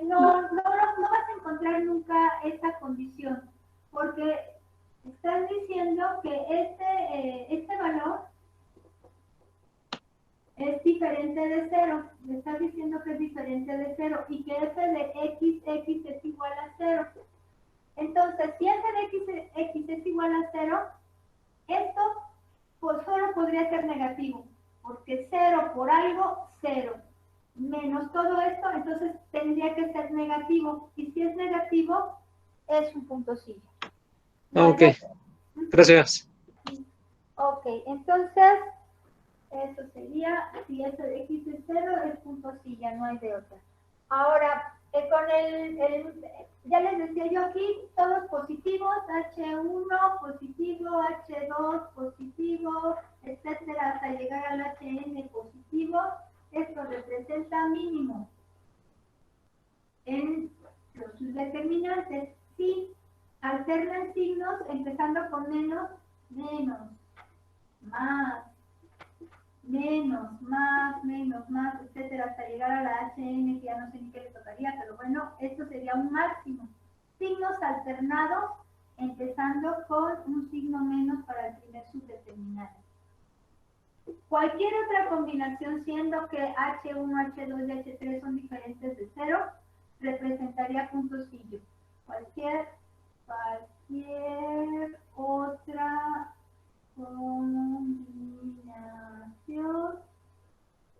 no vas a encontrar nunca esta condición, porque estás diciendo que este valor es diferente de 0. Le estás diciendo que es diferente de 0 y que f de x es igual a 0. Entonces, si f de x es igual a 0, esto pues solo podría ser negativo, porque 0 por algo, 0. Menos todo esto, entonces tendría que ser negativo. Y si es negativo, es un punto silla. Ok, gracias. Ok, entonces, eso sería, si f de x es 0, es punto silla, no hay de otra. Ahora, con ya les decía yo aquí, todos positivos, H1 positivo, H2 positivo, etcétera, hasta llegar al HN positivo. Esto representa mínimo. En los determinantes, sí, alternan signos empezando con menos, más, más, etcétera, hasta llegar a la HN, que ya no sé ni qué le tocaría, pero bueno, esto sería un máximo. Signos alternados, empezando con un signo menos para el primer subdeterminante. Cualquier otra combinación, siendo que H1, H2 y H3 son diferentes de 0, representaría puntosillo. Cualquier otra combinación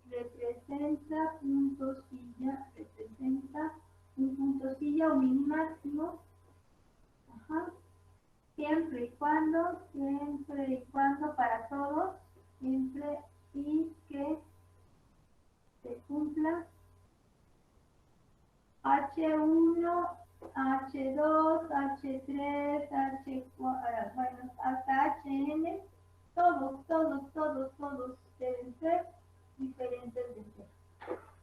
representa puntosilla, representa un puntosilla o mini máximo. Ajá. Siempre y cuando para todos, siempre y que se cumpla H1, H2, H3, H4, bueno, hasta HN, todos deben ser diferentes de 0.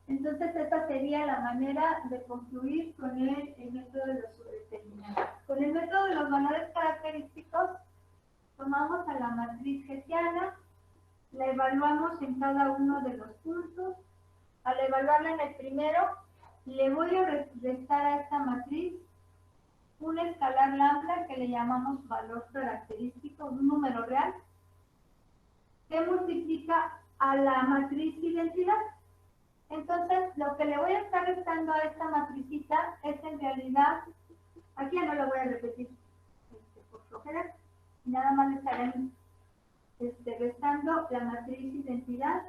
Entonces, esta sería la manera de concluir con el método de los subdeterminantes. Con el método de los valores característicos, tomamos a la matriz hessiana, la evaluamos en cada uno de los puntos. Al evaluarla en el primero, le voy a restar a esta matriz un escalar lambda que le llamamos valor característico, un número real, que multiplica a la matriz identidad. Entonces, lo que le voy a estar restando a esta matricita es en realidad, aquí ya no lo voy a repetir por flojera, nada más le estaré restando la matriz identidad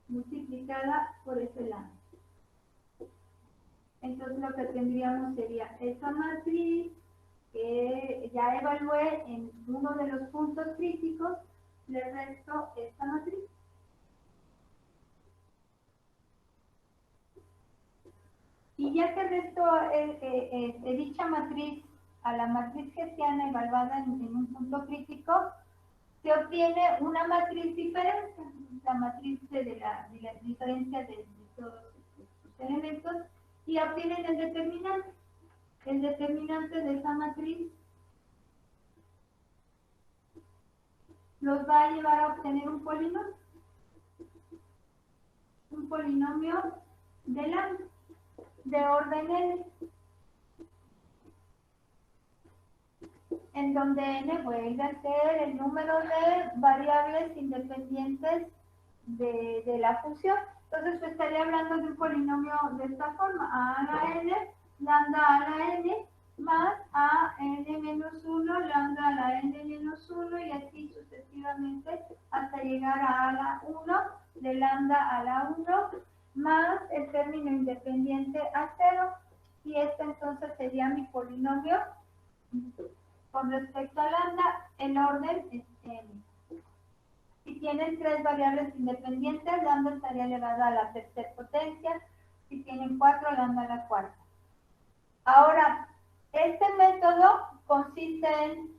multiplicada por ese lambda. Entonces lo que tendríamos sería esa matriz que ya evalué en uno de los puntos críticos, le resto esta matriz. Y ya que resto dicha matriz a la matriz hessiana evaluada en un punto crítico, se obtiene una matriz diferente, la matriz de la diferencia de todos estos elementos, y obtienen el determinante. El determinante de esa matriz los va a llevar a obtener un polinomio de lambda, de orden n, en donde n vuelve a ser el número de variables independientes de la función. Entonces estaría hablando de un polinomio de esta forma: a la n, lambda a la n, más a n menos 1, lambda a la n menos 1, y así sucesivamente hasta llegar a la 1, de lambda a la 1, más el término independiente a 0, y este entonces sería mi polinomio. Con respecto a lambda, el orden es n. Si tienen 3 variables independientes, lambda estaría elevada a la tercera potencia. Si tienen 4, lambda a la cuarta. Ahora, este método consiste en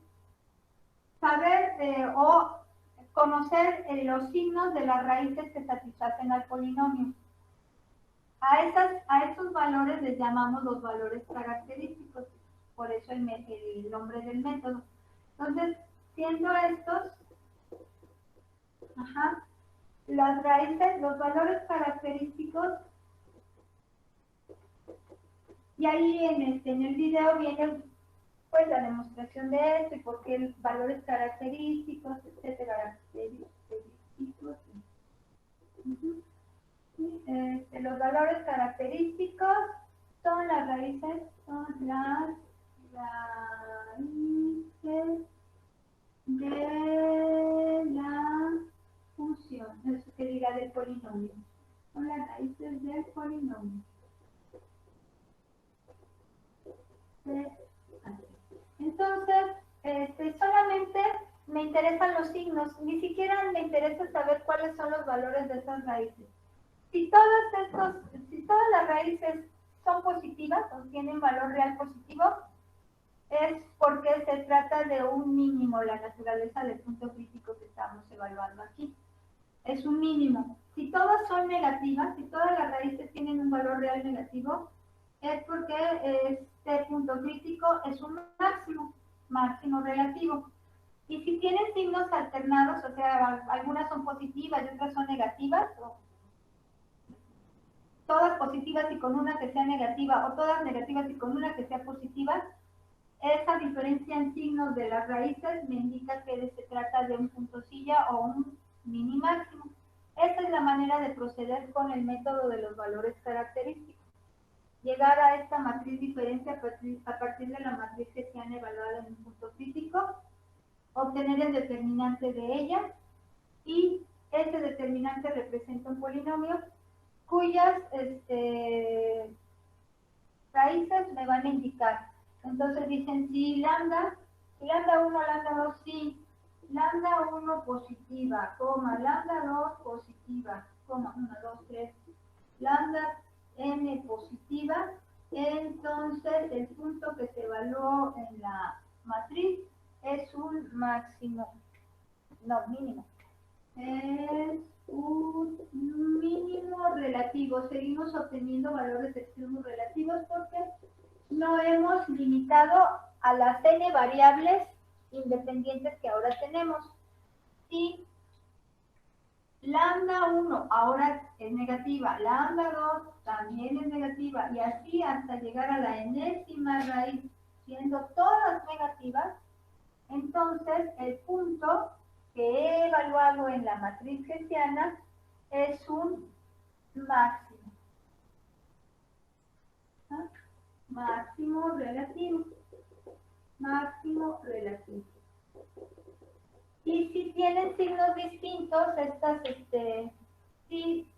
saber o conocer los signos de las raíces que satisfacen al polinomio. A estos valores les llamamos los valores característicos, por eso el nombre del método. Entonces, siendo estos, las raíces, los valores característicos, y ahí en el video viene pues la demostración de esto y por qué valores característicos, etcétera, característicos. Los valores característicos son las raíces de la función, eso que diga del polinomio. Son las raíces del polinomio. Entonces, solamente me interesan los signos, ni siquiera me interesa saber cuáles son los valores de esas raíces. Si todas las raíces son positivas o tienen valor real positivo, es porque se trata de un mínimo, la naturaleza del punto crítico que estamos evaluando aquí. Es un mínimo. Si todas son negativas, si todas las raíces tienen un valor real negativo, es porque este punto crítico es un máximo relativo. Y si tienen signos alternados, o sea, algunas son positivas y otras son negativas, o todas positivas y con una que sea negativa, o todas negativas y con una que sea positiva, esa diferencia en signos de las raíces me indica que se trata de un punto silla o un mini máximo. Esta es la manera de proceder con el método de los valores característicos. Llegar a esta matriz diferencia a partir de la matriz que se han evaluado en un punto crítico, obtener el determinante de ella, y ese determinante representa un polinomio cuyas raíces me van a indicar. Entonces dicen si lambda 1, lambda 2, sí, lambda 1 positiva, coma, lambda 2 positiva, coma, 1, 2, 3, lambda n positiva, entonces el punto que se evaluó en la matriz es un máximo, no, mínimo. Es un mínimo relativo. Seguimos obteniendo valores extremos relativos porque no hemos limitado a las n variables independientes que ahora tenemos. Si lambda 1 ahora es negativa, lambda 2 también es negativa, y así hasta llegar a la enésima raíz, siendo todas negativas, entonces el punto que he evaluado en la matriz hessiana es un máximo. ¿Ah? Máximo relativo. Máximo relativo. Y si tienen signos distintos, si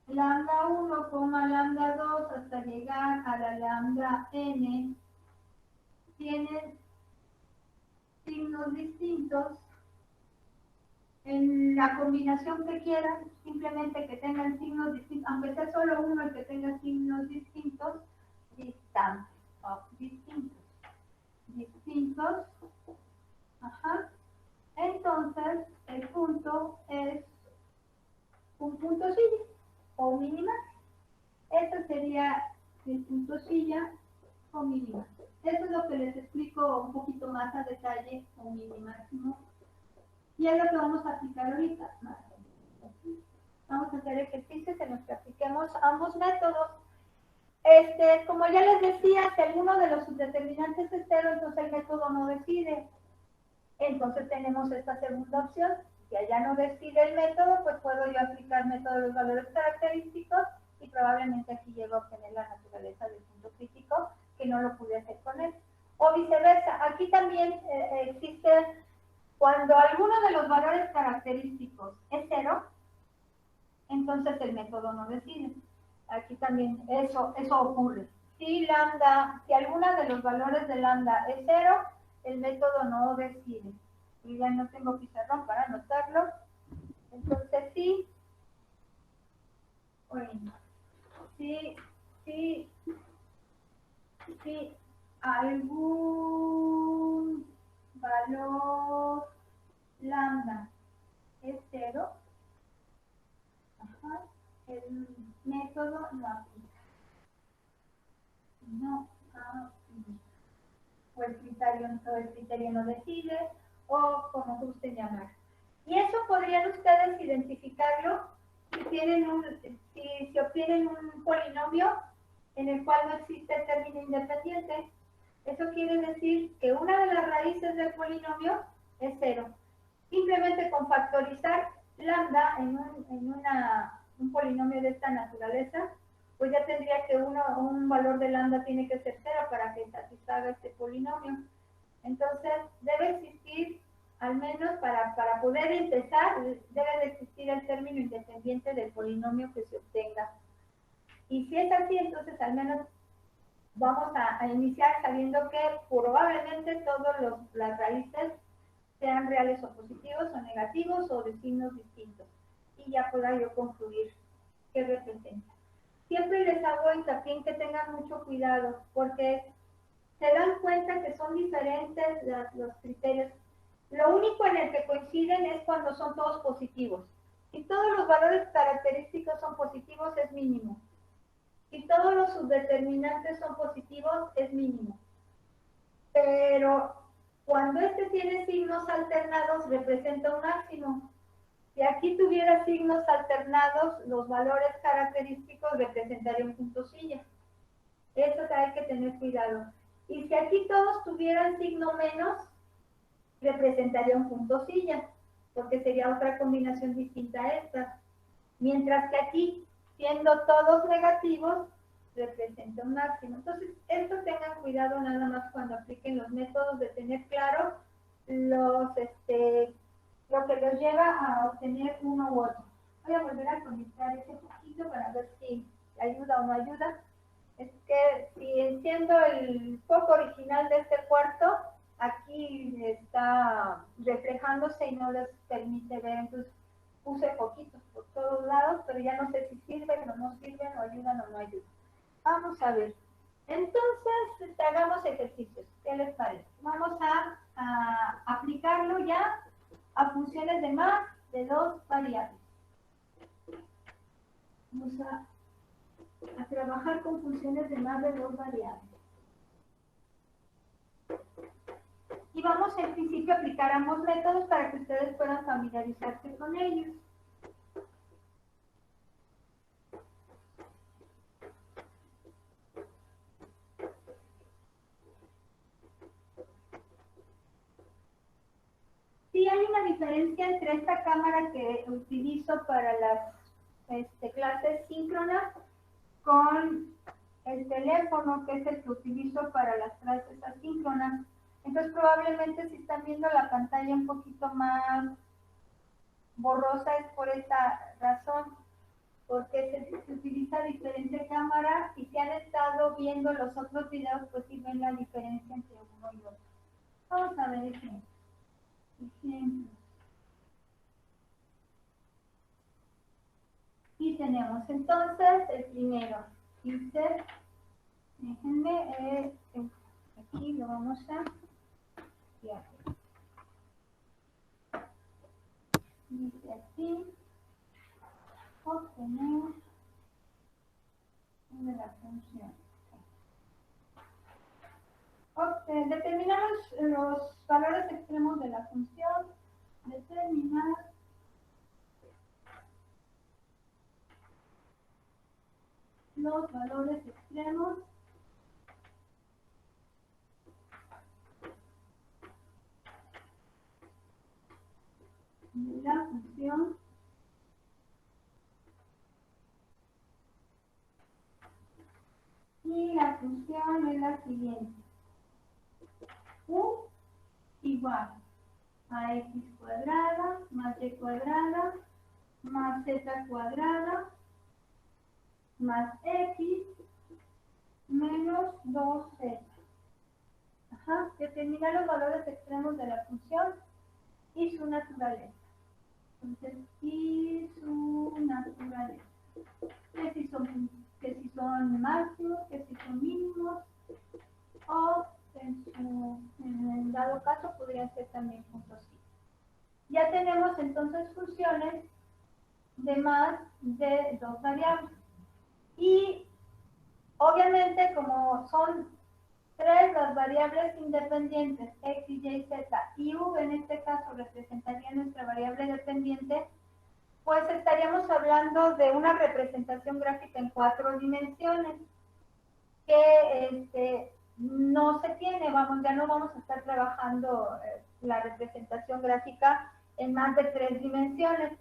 lambda 1, lambda 2 hasta llegar a la lambda n, tienen signos distintos, en la combinación que quieran, simplemente que tengan signos distintos, aunque sea solo uno el que tenga signos distintos, distantes, distintos, ajá. Entonces, el punto es un punto silla o mínima. Este sería el punto silla o mínima. Eso es lo que les explico un poquito más a detalle, o minimáximo. Y es lo que vamos a aplicar ahorita. Vamos a hacer ejercicios en los que apliquemos ambos métodos. Como ya les decía, si alguno de los determinantes es cero, entonces el método no decide. Entonces tenemos esta segunda opción. Si allá no decide el método, pues puedo yo aplicar método de los valores característicos y probablemente aquí llego a obtener la naturaleza del punto crítico, que no lo pude hacer con él. O viceversa. Aquí también existe, cuando alguno de los valores característicos es cero, entonces el método no decide. Aquí también eso ocurre. Si alguno de los valores de lambda es cero, el método no decide. Y ya no tengo pizarrón para anotarlo. Entonces sí, bueno, si algún valor lambda es cero, ajá, el método no aplica. No aplica. O el criterio no decide, o como gusten llamar. Y eso podrían ustedes identificarlo si obtienen un polinomio en el cual no existe término independiente. Eso quiere decir que una de las raíces del polinomio es 0. Simplemente con factorizar lambda en un polinomio de esta naturaleza, pues ya tendría que un valor de lambda tiene que ser 0 para que satisfaga este polinomio. Entonces, debe existir, al menos para poder empezar, debe de existir el término independiente del polinomio que se obtenga. Y si es así, entonces al menos vamos a iniciar sabiendo que probablemente todas las raíces sean reales o positivos o negativos o de signos distintos. Y ya pueda yo concluir qué representa. Siempre les hago hincapié en que tengan mucho cuidado, porque se dan cuenta que son diferentes los criterios. Lo único en el que coinciden es cuando son todos positivos. Si todos los valores característicos son positivos, es mínimo. Si todos los subdeterminantes son positivos, es mínimo. Pero cuando este tiene signos alternados, representa un máximo. Si aquí tuviera signos alternados, los valores característicos representarían un punto silla. Eso hay que tener cuidado. Y si aquí todos tuvieran signo menos, representaría un punto silla, porque sería otra combinación distinta a esta. Mientras que aquí, siendo todos negativos, representa un máximo. Entonces, esto tengan cuidado nada más cuando apliquen los métodos de tener claro lo que los lleva a obtener uno u otro. Voy a volver a conectar ese poquito para ver si ayuda o no ayuda. Es que si enciendo el foco original de este cuarto, aquí está reflejándose y no les permite ver, entonces puse poquitos por todos lados, pero ya no sé si sirven o no sirven, o ayudan o no ayudan. Vamos a ver. Entonces, hagamos ejercicios. ¿Qué les parece? Vamos a aplicarlo ya a funciones de más de 2 variables. Vamos a trabajar con funciones de más de 2 variables. Y vamos en principio a aplicar ambos métodos para que ustedes puedan familiarizarse con ellos. Sí hay una diferencia entre esta cámara que utilizo para las clases síncronas con el teléfono, que es el que utilizo para las clases asíncronas. Entonces probablemente si están viendo la pantalla un poquito más borrosa es por esta razón, porque se utiliza diferente cámara, y si han estado viendo los otros videos, pues sí ven la diferencia entre uno y otro. Vamos a ver ejemplos. Y tenemos entonces el primero, dice, déjenme, aquí lo vamos a copiar. Dice así, obtener de la función. Determinar los valores extremos de la función, determinar los valores extremos de la función y la función es la siguiente. U igual a x cuadrada más y cuadrada más z cuadrada más x menos 2z. Determinar los valores extremos de la función y su naturaleza. Entonces, y su naturaleza. Que si son máximos, que si son mínimos, o en dado caso podrían ser también puntos sí. Ya tenemos entonces funciones de más de 2 variables. Y obviamente como son 3, las variables independientes x, y, z y u, en este caso representaría nuestra variable dependiente, pues estaríamos hablando de una representación gráfica en 4 dimensiones que no se tiene, vamos, ya no vamos a estar trabajando la representación gráfica en más de 3 dimensiones.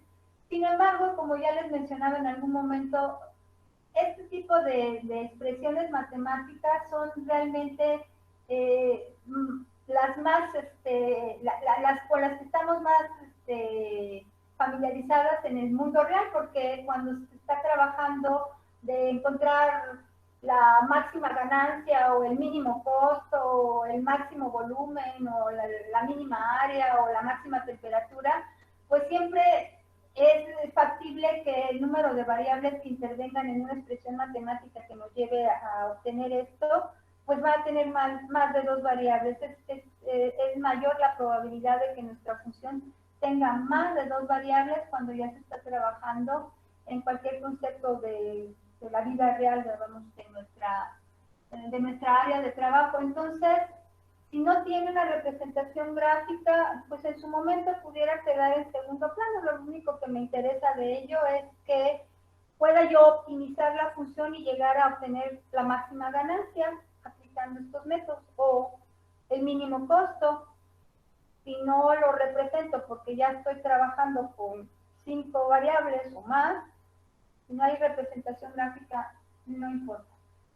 Sin embargo, como ya les mencionaba en algún momento, este tipo de expresiones matemáticas son realmente las más, las con las que estamos más familiarizadas en el mundo real, porque cuando se está trabajando de encontrar la máxima ganancia o el mínimo costo o el máximo volumen o la mínima área o la máxima temperatura, pues siempre es factible que el número de variables que intervengan en una expresión matemática que nos lleve a obtener esto, pues va a tener más de 2 variables. Es mayor la probabilidad de que nuestra función tenga más de 2 variables cuando ya se está trabajando en cualquier concepto de la vida real, digamos, de nuestra área de trabajo. Entonces, si no tiene una representación gráfica, pues en su momento pudiera quedar en segundo plano. Lo único que me interesa de ello es que pueda yo optimizar la función y llegar a obtener la máxima ganancia aplicando estos métodos, o el mínimo costo. Si no lo represento porque ya estoy trabajando con 5 variables o más, si no hay representación gráfica, no importa.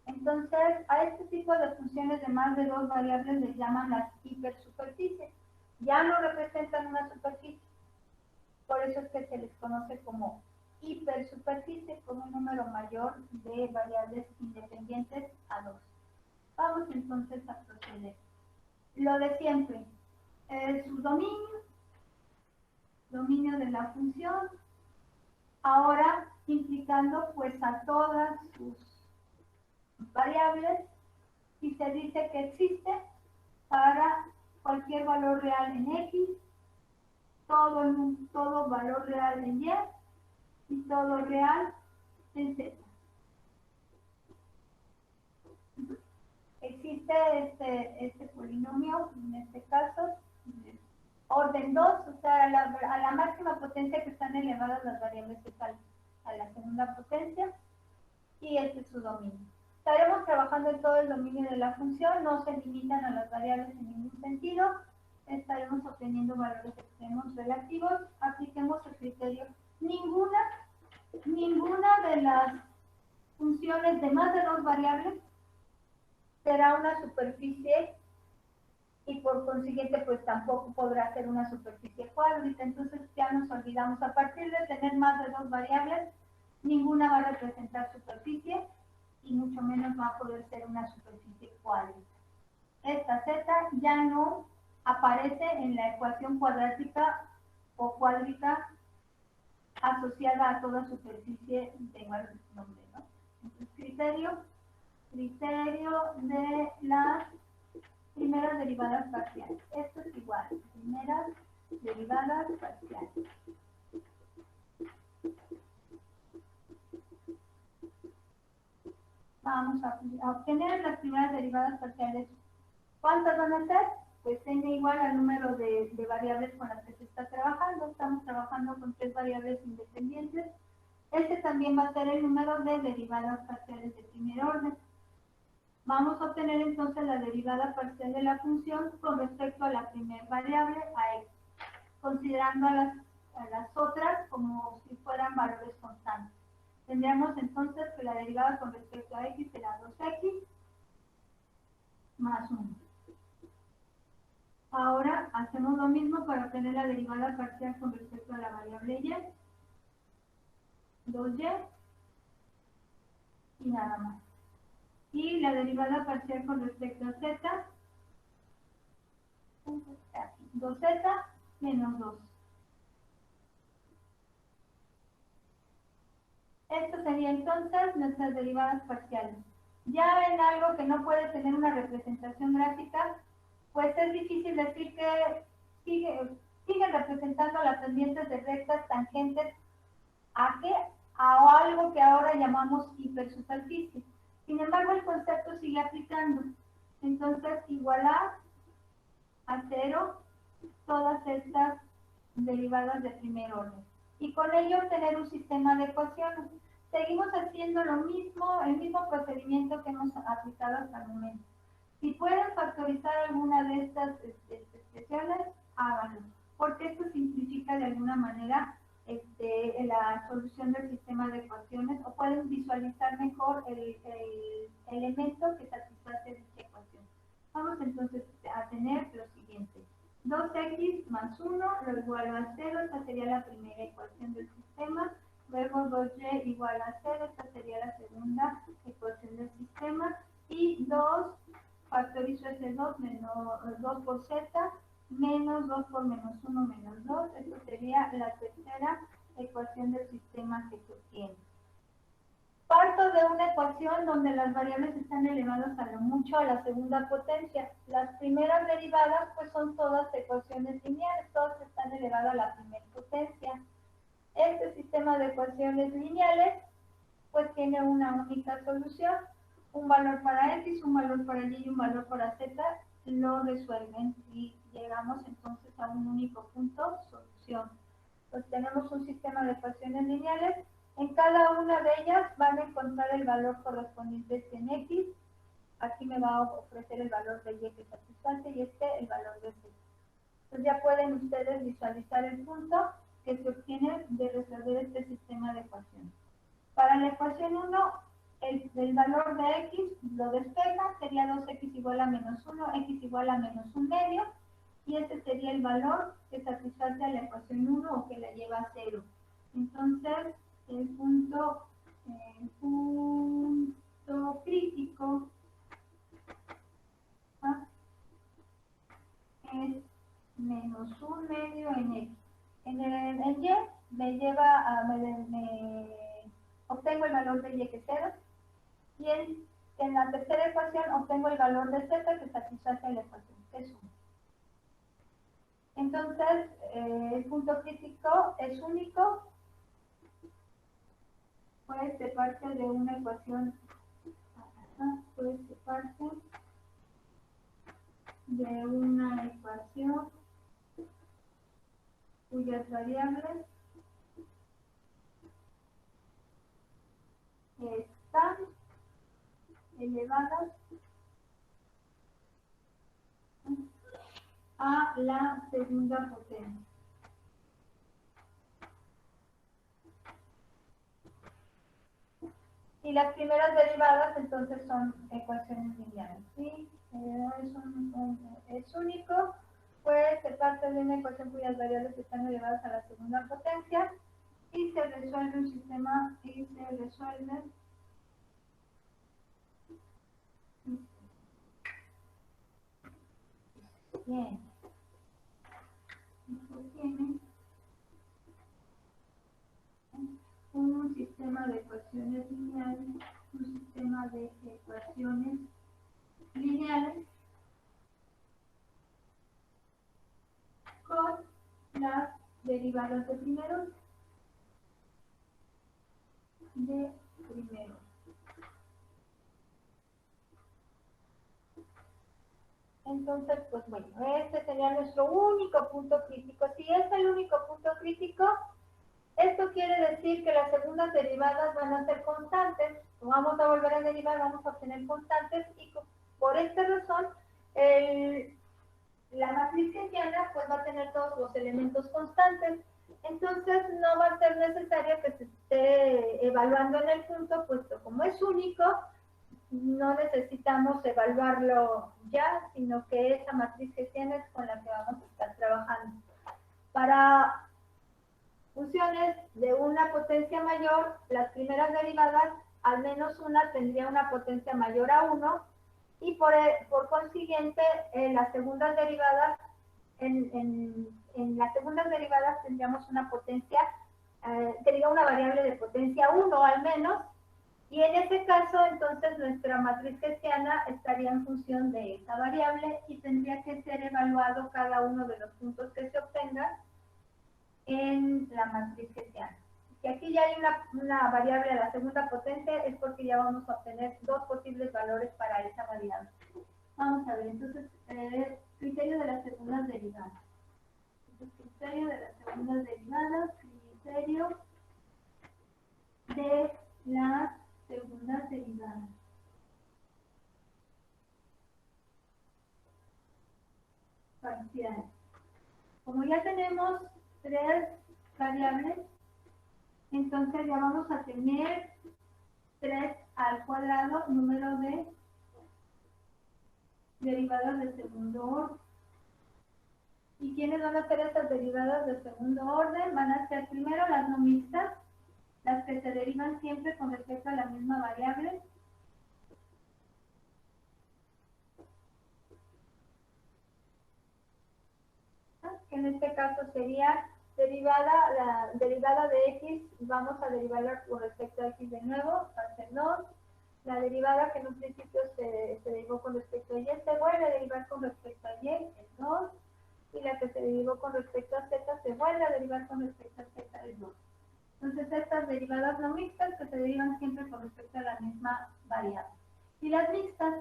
Entonces, a este tipo de funciones de más de 2 variables les llaman las hipersuperficies. Ya no representan una superficie. Por eso es que se les conoce como hipersuperficie, con un número mayor de variables independientes a 2. Vamos entonces a proceder. Lo de siempre, su dominio de la función, ahora implicando pues a todas sus variables, y se dice que existe para cualquier valor real en X, todo valor real en Y y todo real en Z. Existe este polinomio, en este caso, orden 2, o sea, a la máxima potencia que están elevadas las variables que están a la segunda potencia, y este es su dominio. Estaremos trabajando en todo el dominio de la función, no se limitan a las variables en ningún sentido, estaremos obteniendo valores extremos relativos, apliquemos el criterio. Ninguna de las funciones de más de 2 variables será una superficie y por consiguiente pues tampoco podrá ser una superficie cuádrica. Entonces ya nos olvidamos, a partir de tener más de 2 variables, ninguna va a representar superficie y mucho menos va a poder ser una superficie cuádrica. Esta z ya no aparece en la ecuación cuadrática o cuádrica asociada a toda superficie de igual nombre, ¿no? Entonces, criterio de las primeras derivadas parciales. Esto es igual, primeras derivadas parciales. Vamos a obtener las primeras derivadas parciales. ¿Cuántas van a ser? Pues n igual al número de variables con las que se está trabajando. Estamos trabajando con 3 variables independientes. Este también va a ser el número de derivadas parciales de primer orden. Vamos a obtener entonces la derivada parcial de la función con respecto a la primera variable, a x, considerando a las otras como si fueran valores constantes. Tendríamos entonces que la derivada con respecto a x será 2x más 1. Ahora hacemos lo mismo para obtener la derivada parcial con respecto a la variable y, 2y y nada más. Y la derivada parcial con respecto a z, 2z menos 2. Esto sería entonces nuestras derivadas parciales. Ya en algo que no puede tener una representación gráfica, pues es difícil decir que sigue representando las pendientes de rectas tangentes a algo que ahora llamamos hipersuperficie. Sin embargo, el concepto sigue aplicando. Entonces, igualar a 0 todas estas derivadas de primer orden. Y con ello obtener un sistema de ecuaciones. Seguimos haciendo lo mismo, el mismo procedimiento que hemos aplicado hasta el momento. Si pueden factorizar alguna de estas expresiones, háganlo, porque esto simplifica de alguna manera la solución del sistema de ecuaciones, o pueden visualizar mejor el elemento que satisface dicha ecuación. Vamos entonces a tener lo siguiente. 2x más 1 lo igual a 0, esta sería la primera ecuación del sistema. Luego 2y igual a 0, esta sería la segunda ecuación del sistema. Y 2 factorizo ese 2 menos 2 por z, menos 2 por menos 1 menos 2. Esto sería la tercera ecuación del sistema que se obtiene. Parto de una ecuación donde las variables están elevadas a lo mucho a la segunda potencia. Las primeras derivadas pues son todas ecuaciones lineales, todas están elevadas a la primera potencia. Este sistema de ecuaciones lineales pues tiene una única solución, un valor para x, un valor para y y un valor para z, lo resuelven y llegamos entonces a un único punto, solución. Pues tenemos un sistema de ecuaciones lineales. En cada una de ellas van a encontrar el valor correspondiente en x. Aquí me va a ofrecer el valor de y que satisface y el valor de z. Entonces ya pueden ustedes visualizar el punto que se obtiene de resolver este sistema de ecuaciones. Para la ecuación 1, el valor de x lo despeja, sería 2x igual a menos 1, x igual a menos 1 medio, y ese sería el valor que satisface a la ecuación 1 o que la lleva a 0. Entonces, el punto crítico es menos 1 medio en x. En y me lleva a, obtengo el valor de y que es 0, y en la tercera ecuación obtengo el valor de z que satisface a la ecuación, que es 1. Entonces, el punto crítico es único, pues se parte de una ecuación, pues se parte de una ecuación cuyas variables están elevadas a la segunda potencia. Y las primeras derivadas entonces son ecuaciones lineales. ¿Sí? Es único, pues se parte de una ecuación cuyas variables están elevadas a la segunda potencia y se resuelve un sistema y se resuelve bien. Esto tiene un sistema de ecuaciones lineales, un sistema de ecuaciones lineales con las derivadas de primero. Entonces, pues bueno, este sería nuestro único punto crítico. Si es el único punto crítico, esto quiere decir que las segundas derivadas van a ser constantes. Vamos a volver a derivar, vamos a obtener constantes y por esta razón la matriz keynesiana pues va a tener todos los elementos constantes. Entonces no va a ser necesario que se esté evaluando en el punto, puesto como es único, no necesitamos evaluarlo ya, sino que esa matriz keynesiana es con la que vamos a estar trabajando. Para funciones de una potencia mayor, las primeras derivadas, al menos una tendría una potencia mayor a 1, y por consiguiente, las segundas derivadas, en las segundas derivadas tendríamos una potencia, sería una variable de potencia 1 al menos, y en ese caso, entonces, nuestra matriz keynesiana estaría en función de esa variable y tendría que ser evaluado cada uno de los puntos que se obtengan en la matriz keynesiana. Si aquí ya hay una variable a la segunda potencia, es porque ya vamos a obtener dos posibles valores para esa variable. Vamos a ver, entonces, criterio de las segundas derivadas. Entonces, criterio de las segundas derivadas, criterio de las segundas derivadas. Parciales. Como ya tenemos tres variables, entonces ya vamos a tener 3 al cuadrado número de derivadas de segundo orden. ¿Y quiénes van a ser estas derivadas de segundo orden? Van a ser primero las no mixtas, las que se derivan siempre con respecto a la misma variable. Que en este caso sería la derivada de x, vamos a derivarla con respecto a x de nuevo, va a ser 2. La derivada que en un principio se derivó con respecto a y se vuelve a derivar con respecto a y, es 2. Y la que se derivó con respecto a z se vuelve a derivar con respecto a z, es 2. Entonces estas derivadas no mixtas que se derivan siempre con respecto a la misma variable. Y las mixtas,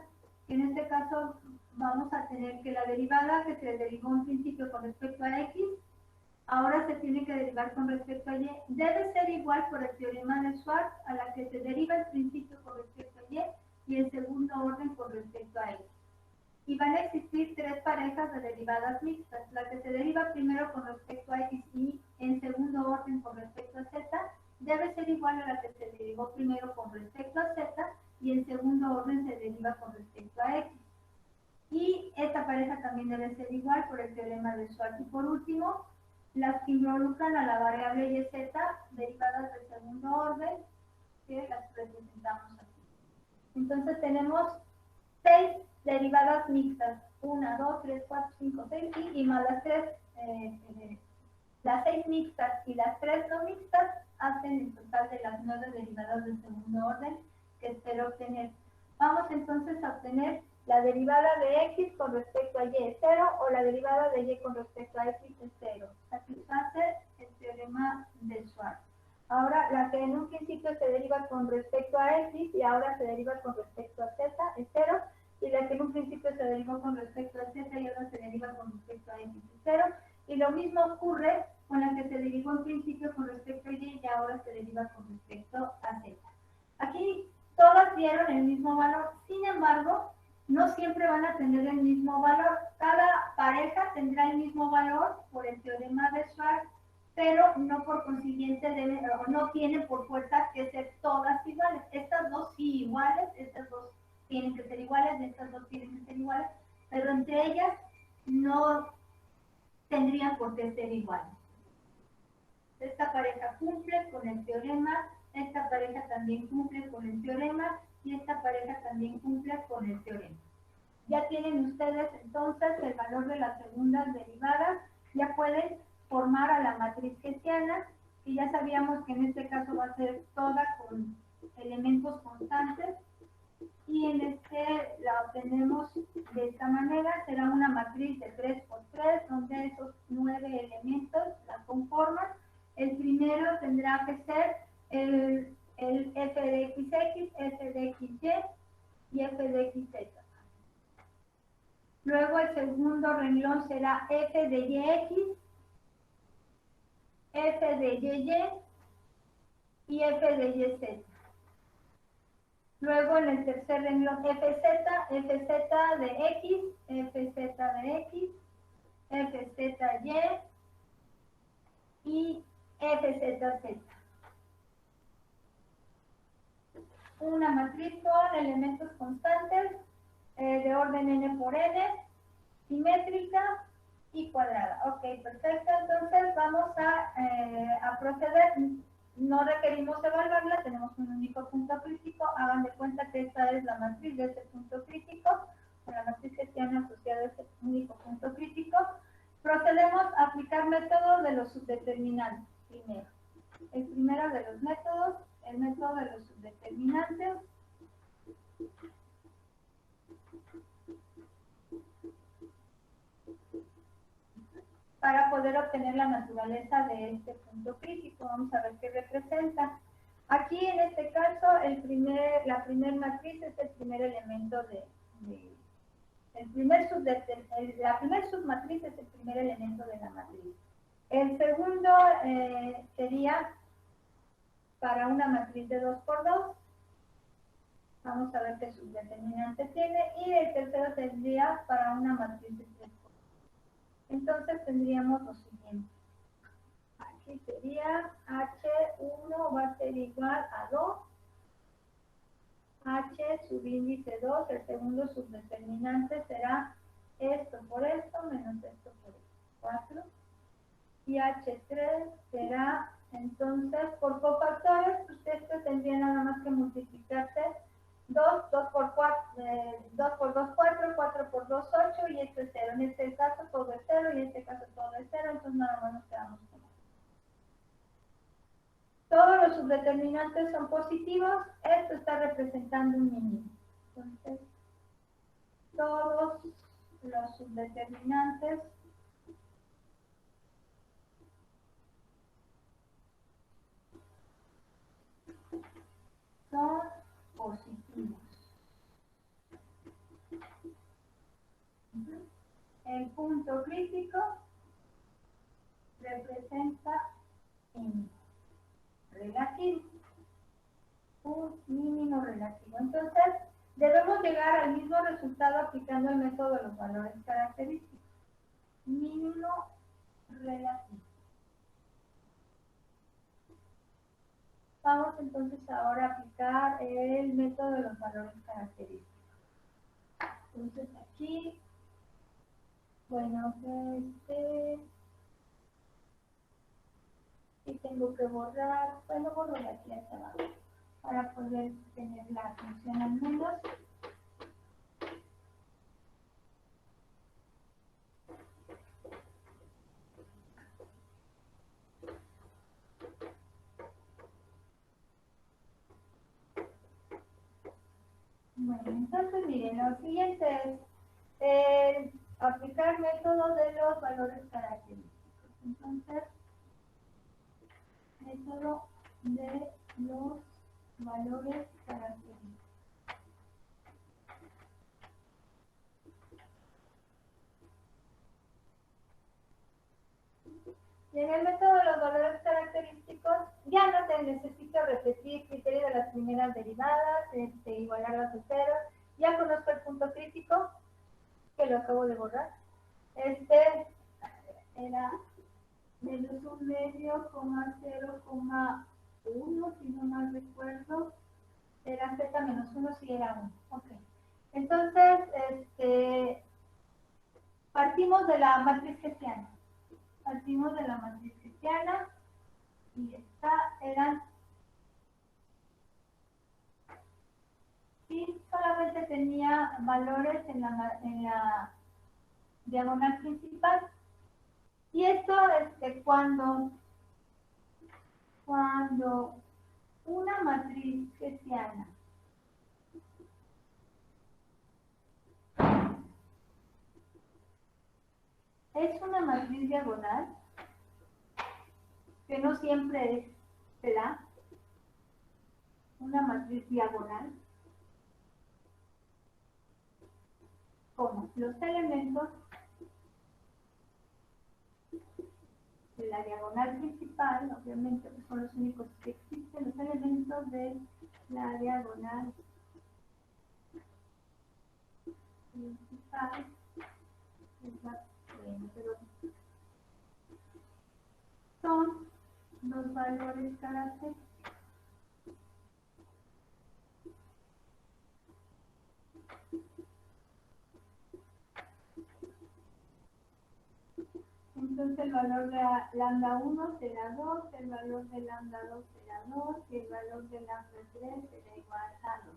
que en este caso vamos a tener que la derivada que se derivó en principio con respecto a x, ahora se tiene que derivar con respecto a y, debe ser igual por el teorema de Schwarz a la que se deriva en principio con respecto a y en segundo orden con respecto a x. Y van a existir tres parejas de derivadas mixtas, la que se deriva primero con respecto a x y en segundo orden con respecto a z, debe ser igual a la que se derivó primero con respecto a z y en segundo orden se deriva con respecto a x. Y esta pareja también debe ser igual por el teorema de Schwarz. Y por último, las que involucran a la variable y z, derivadas de segundo orden, que las representamos aquí. Entonces tenemos 6 derivadas mixtas, 1, 2, 3, 4, 5, 6, y más las 6 mixtas y las 3 no mixtas hacen el total de las 9 derivadas de segundo orden que espero obtener. Vamos entonces a obtener la derivada de x con respecto a y es 0 o la derivada de y con respecto a x es 0. Satisface el teorema de Schwarz. Ahora, la que en un principio se deriva con respecto a x y ahora se deriva con respecto a z es 0. Y la que en un principio se derivó con respecto a z y ahora se deriva con respecto a x es 0. Y lo mismo ocurre con la que se derivó en principio con respecto a y ahora se deriva con respecto a z. Aquí todas dieron el mismo valor, sin embargo, no siempre van a tener el mismo valor. Cada pareja tendrá el mismo valor por el teorema de Schwarz, pero no por consiguiente no tienen por fuerza que ser todas iguales. Estas dos sí iguales, estas dos tienen que ser iguales, estas dos tienen que ser iguales, pero entre ellas no tendrían por qué ser iguales. Esta pareja cumple con el teorema, esta pareja también cumple con el teorema y esta pareja también cumple con el teorema. Ya tienen ustedes entonces el valor de las segundas derivadas, ya pueden formar a la matriz hessiana, y ya sabíamos que en este caso va a ser toda con elementos constantes, y en este la obtenemos de esta manera, será una matriz de 3 por 3, donde esos 9 elementos la conforman. El primero tendrá que ser el f de xx, f de xy y f de xz. Luego el segundo renglón será f de yx, f de yy y f de yz. Luego en el tercer renglón fz, fz de x, fz de x, fzy y fzz. Una matriz con elementos constantes de orden n por n, simétrica y cuadrada. Ok, perfecto. Entonces vamos a proceder. No requerimos evaluarla, tenemos un único punto crítico. Hagan de cuenta que esta es la matriz de ese punto crítico, con la matriz hessiana asociada a ese único punto crítico. Procedemos a aplicar métodos de los subdeterminantes primero. El primero de los métodos, el método de los subdeterminantes. Para poder obtener la naturaleza de este punto crítico. Vamos a ver qué representa. Aquí en este caso, la primer matriz es el primer elemento La primer submatriz es el primer elemento de la matriz. El segundo sería para una matriz de 2 por 2. Vamos a ver qué subdeterminante tiene. Y el tercero tendría para una matriz de 3 por 2. Entonces tendríamos lo siguiente. Aquí sería H1 va a ser igual a 2. H subíndice 2, el segundo subdeterminante será esto por esto menos esto por esto, 4. Y H3 será, entonces, por cofactores, ustedes tendrían nada más que multiplicarse 2, 2 por 4, 2 por 2, 4, 4 por 2, 8, y esto es 0. En este caso todo es 0, y en este caso todo es 0, entonces nada más nos quedamos con esto. Todos los subdeterminantes son positivos, esto está representando un mínimo. Entonces, todos los subdeterminantes son positivos. El punto crítico representa un relativo, un mínimo relativo. Entonces, debemos llegar al mismo resultado aplicando el método de los valores característicos. Mínimo relativo. Vamos entonces ahora a aplicar el método de los valores característicos. Entonces aquí, bueno, y tengo que borrar, bueno, borro de aquí hacia abajo para poder tener la función al menos. Bueno, entonces miren, lo siguiente es aplicar el método de los valores característicos. Entonces, método de los valores característicos. Y en el método de los valores característicos ya no se necesita repetir criterio de las primeras derivadas, igualarlas a cero. Ya conozco el punto crítico, que lo acabo de borrar. Era menos 1/2,0,1, si no mal recuerdo. Era z menos 1, si era 1. Ok. Entonces, partimos de la matriz hessiana. Partimos de la matriz hessiana y esta eran, sí, solamente tenía valores en la diagonal principal. Y esto es cuando una matriz hessiana es una matriz diagonal, que no siempre será una matriz diagonal, como los elementos de la diagonal principal, obviamente que son los únicos que existen, los elementos de la diagonal principal, son los valores característicos. Entonces el valor de lambda 1 será 2, el valor de lambda 2 será 2 y el valor de lambda 3 será igual a 2.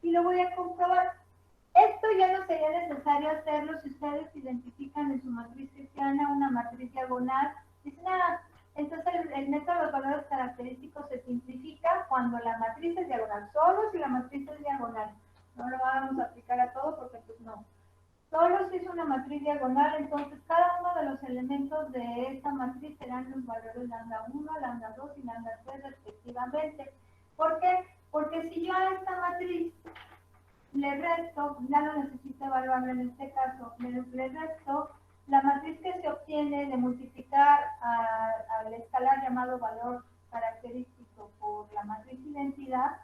Y lo voy a comprobar. Esto ya no sería necesario hacerlo si ustedes identifican en su matriz hessiana una matriz diagonal. Dicen, entonces el método de los valores característicos se simplifica cuando la matriz es diagonal. Solo si la matriz es diagonal. No lo vamos a aplicar a todo porque pues no. Solo si es una matriz diagonal, entonces cada uno de los elementos de esta matriz serán los valores lambda 1, lambda 2 y lambda 3 respectivamente. ¿Por qué? Porque si yo a esta matriz le resto, ya no necesito evaluarlo en este caso, le resto la matriz que se obtiene de multiplicar al escalar llamado valor característico por la matriz identidad.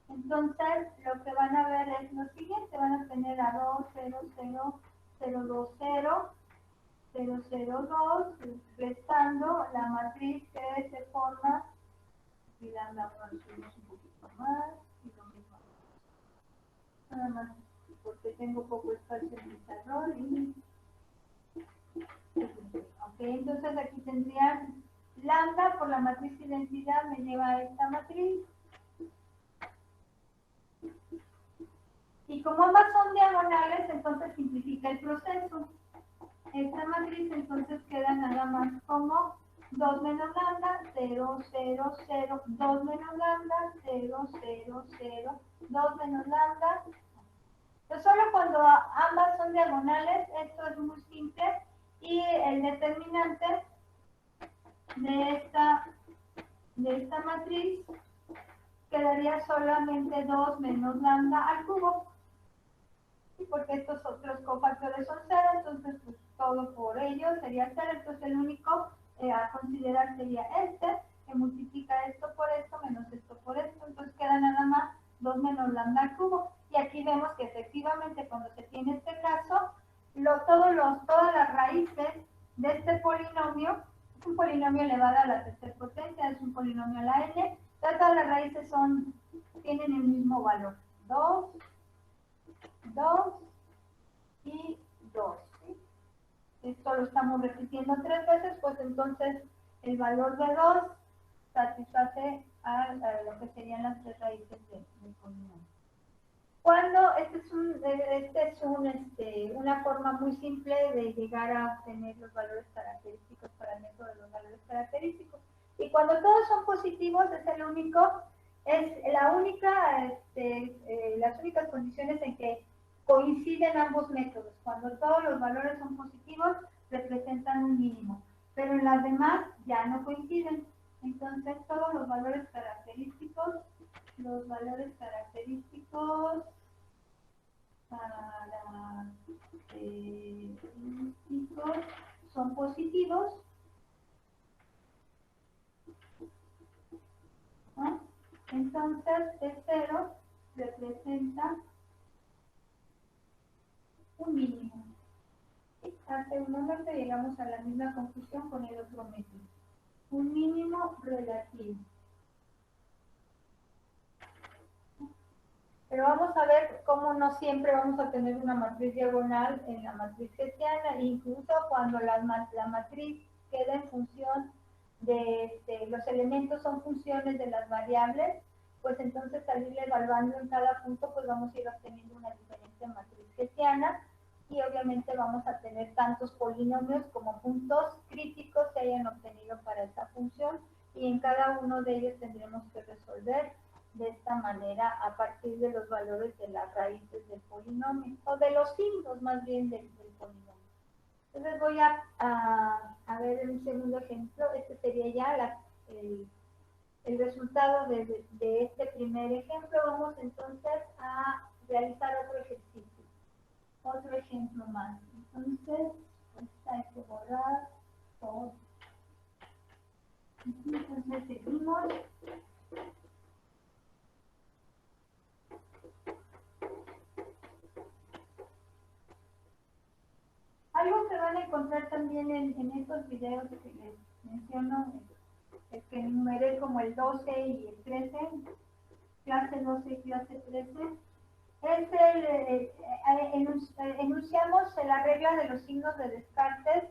Entonces, lo que van a ver es lo siguiente, van a tener a 2, 0, 0, 0, 2, 0, 0, 0, 2, restando la matriz que se forma, y la subimos un poquito más, y lo mismo. Nada más, porque tengo poco espacio en el pizarrón y... Ok, entonces aquí tendría lambda por la matriz identidad me lleva a esta matriz. Y como ambas son diagonales, entonces simplifica el proceso. Esta matriz entonces queda nada más como 2 menos lambda, 0, 0, 0, 2 menos lambda, 0, 0, 0, 2 menos lambda. Entonces, solo cuando ambas son diagonales, esto es muy simple. Y el determinante de esta matriz quedaría solamente 2 menos lambda al cubo. Porque estos otros cofactores son 0, entonces pues, todo por ello sería 0, entonces el único a considerar sería este, que multiplica esto por esto menos esto por esto, entonces queda nada más 2 menos lambda al cubo. Y aquí vemos que efectivamente cuando se tiene este caso, todas las raíces de este polinomio, es un polinomio elevado a la tercera potencia, es un polinomio a la n, todas las raíces tienen el mismo valor, 2, 2 y 2. ¿Sí? Esto lo estamos repitiendo 3 veces, pues entonces el valor de 2 satisface a lo que serían las 3 raíces del polinomio. Cuando esta es una forma muy simple de llegar a obtener los valores característicos para el método de los valores característicos. Y cuando todos son positivos es las únicas condiciones en que coinciden ambos métodos. Cuando todos los valores son positivos, representan un mínimo. Pero en las demás ya no coinciden. Entonces, todos los valores característicos son positivos. ¿No? Entonces, el 0 representa un mínimo. Hace un momento llegamos a la misma conclusión con el otro método. Un mínimo relativo. Pero vamos a ver cómo no siempre vamos a tener una matriz diagonal en la matriz hessiana, incluso cuando la matriz queda en función los elementos son funciones de las variables, pues entonces al ir evaluando en cada punto, pues vamos a ir obteniendo una diferente matriz hessiana y obviamente vamos a tener tantos polinomios como puntos críticos se hayan obtenido para esta función y en cada uno de ellos tendremos que resolver de esta manera a partir de los valores de las raíces del polinomio, o de los signos más bien del polinomio. Entonces voy a ver un segundo ejemplo. Este sería ya el resultado de este primer ejemplo. Vamos entonces a realizar otro ejercicio, otro ejemplo más. Entonces, pues hay que borrar todo. Entonces seguimos. Algo que van a encontrar también en estos videos que les menciono, el que enumeré como el 12 y el 13, clase 12 y clase 13, enunciamos la regla de los signos de Descartes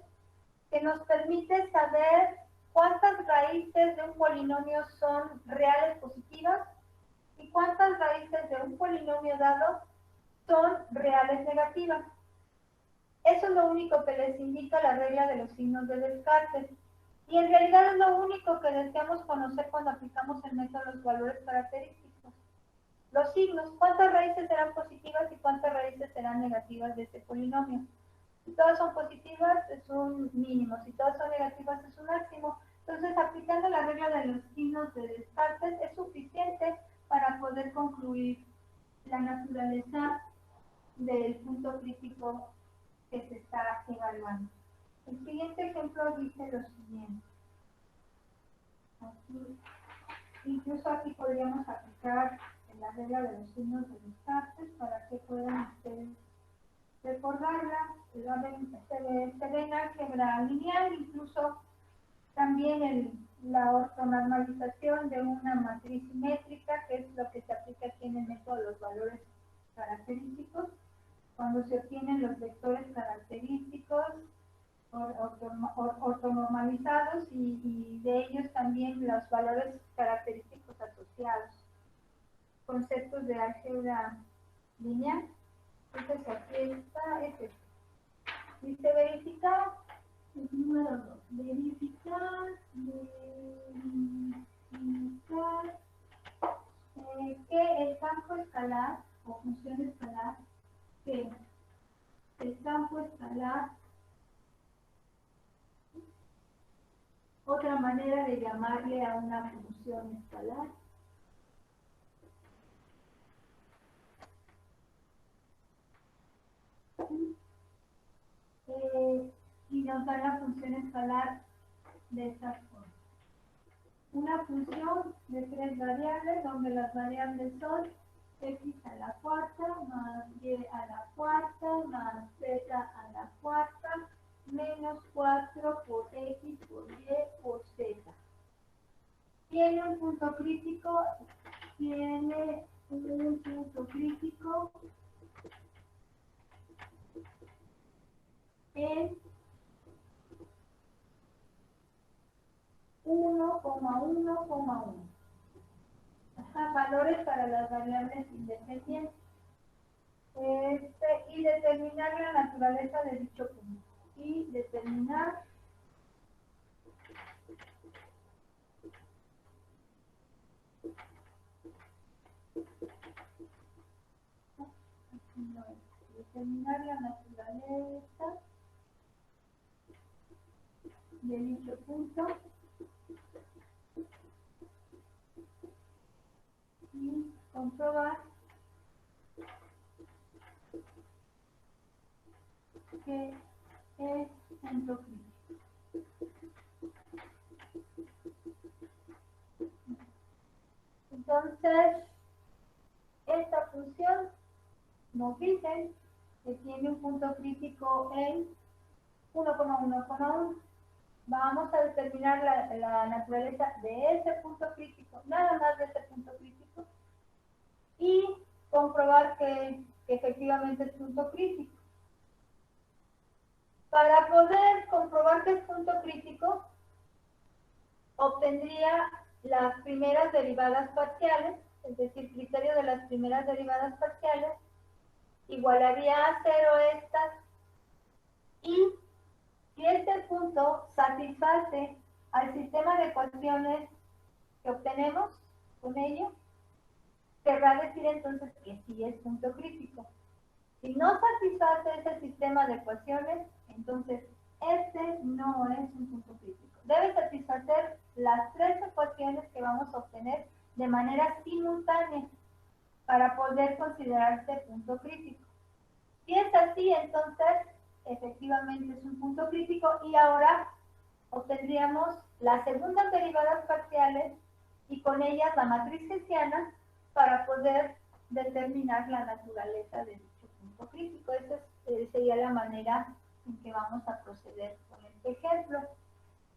que nos permite saber cuántas raíces de un polinomio son reales positivas y cuántas raíces de un polinomio dado son reales negativas. Eso es lo único que les indica la regla de los signos de Descartes. Y en realidad es lo único que deseamos conocer cuando aplicamos el método de los valores característicos. Los signos, cuántas raíces serán positivas y cuántas raíces serán negativas de este polinomio. Si todas son positivas es un mínimo, si todas son negativas es un máximo. Entonces, aplicando la regla de los signos de Descartes es suficiente para poder concluir la naturaleza del punto crítico que se está evaluando. El siguiente ejemplo dice lo siguiente. Aquí, incluso aquí podríamos aplicar la regla de los signos de Descartes para que puedan ustedes recordarla. Se ve en álgebra lineal, incluso también la ortonormalización de una matriz simétrica, que es lo que se aplica aquí en el método de los valores característicos, cuando se obtienen los vectores característicos ortonormalizados y de ellos también los valores característicos asociados. Conceptos de álgebra lineal. Entonces aquí está, es este. Dice verificar, el número 2. Verificar que el campo escalar o función escalar, que el campo escalar, otra manera de llamarle a una función escalar, y nos da la función escalar de esta forma. Una función de 3 variables, donde las variables son x a la cuarta más y a la cuarta más z a la cuarta menos 4 por x por y por z. Tiene un punto crítico, en 1,1,1. Valores para las variables independientes. Y determinar la naturaleza de dicho punto. Y determinar la naturaleza de dicho punto y comprobar que es punto crítico. Entonces, esta función nos dice que tiene un punto crítico en 1,1,1. Vamos a determinar la naturaleza de ese punto crítico, nada más de ese punto crítico, y comprobar que efectivamente es punto crítico. Para poder comprobar que es punto crítico, obtendría las primeras derivadas parciales, es decir, criterio de las primeras derivadas parciales, igualaría a 0 estas, y si este punto satisface al sistema de ecuaciones que obtenemos con ello, querrá decir entonces que sí es punto crítico. Si no satisface ese sistema de ecuaciones, entonces este no es un punto crítico. Debe satisfacer las 3 ecuaciones que vamos a obtener de manera simultánea para poder considerarse punto crítico. Si es así, entonces efectivamente es un punto crítico y ahora obtendríamos las segundas derivadas parciales y con ellas la matriz hessiana para poder determinar la naturaleza de dicho punto crítico. Esa sería la manera en que vamos a proceder con este ejemplo.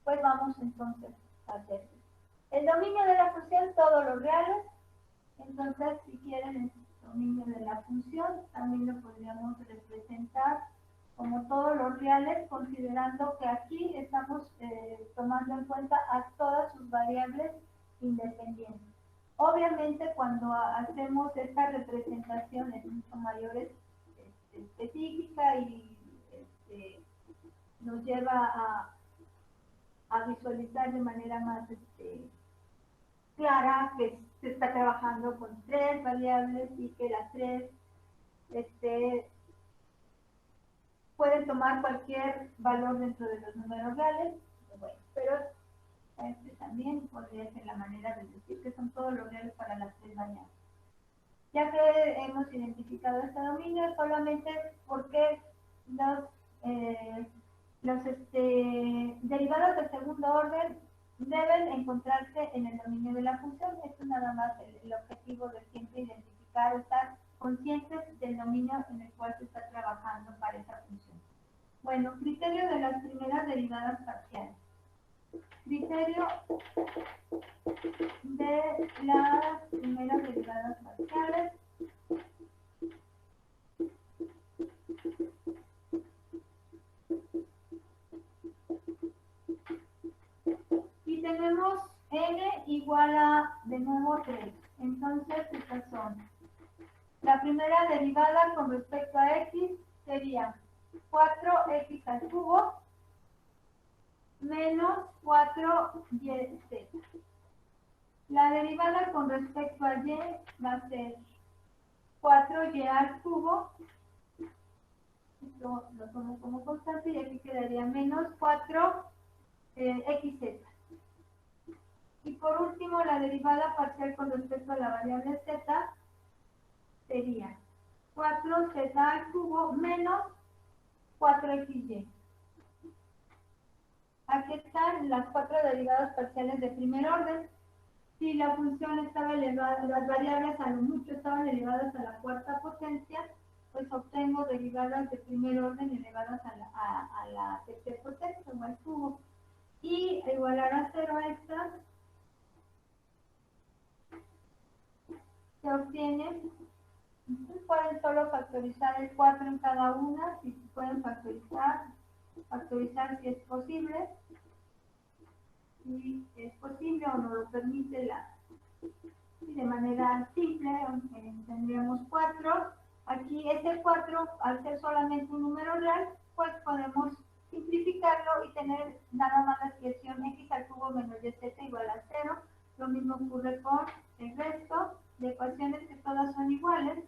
Pues vamos entonces a hacer el dominio de la función, todos los reales. Entonces, si quieren el dominio de la función, también lo podríamos representar como todos los reales, considerando que aquí estamos tomando en cuenta a todas sus variables independientes. Obviamente, cuando hacemos esta representación es mucho mayor específica y nos lleva a visualizar de manera más clara que se está trabajando con 3 variables y que las 3 pueden tomar cualquier valor dentro de los números reales. Bueno, pero también podría ser la manera de decir que son todos los reales para las 3 variables. Ya que hemos identificado este dominio, solamente porque los derivados de segundo orden deben encontrarse en el dominio de la función. Esto es nada más el objetivo de siempre identificar, estar conscientes del dominio en el cual se está trabajando para esa función. Bueno, criterio de las primeras derivadas parciales. Criterio de las primeras derivadas parciales. Y tenemos n igual a, de nuevo, 3. Entonces, estas son. La primera derivada con respecto a x sería 4x al cubo menos 4yz. La derivada con respecto a y va a ser 4y al cubo. Esto lo tomo como constante y aquí quedaría menos 4xz. Y por último, la derivada parcial con respecto a la variable z sería 4z al cubo menos 4xy. Aquí están las cuatro derivadas parciales de primer orden. Si la función estaba elevada, las variables a lo mucho estaban elevadas a la cuarta potencia, pues obtengo derivadas de primer orden elevadas a la tercera potencia o al cubo. Y igualar a 0 a estas se obtiene. Pueden solo factorizar el 4 en cada una, si pueden factorizar si es posible. Si es posible o nos lo permite de manera simple, tendríamos 4. Aquí ese 4, al ser solamente un número real, pues podemos simplificarlo y tener nada más la expresión x al cubo menos yz igual a 0. Lo mismo ocurre con el resto de ecuaciones que todas son iguales.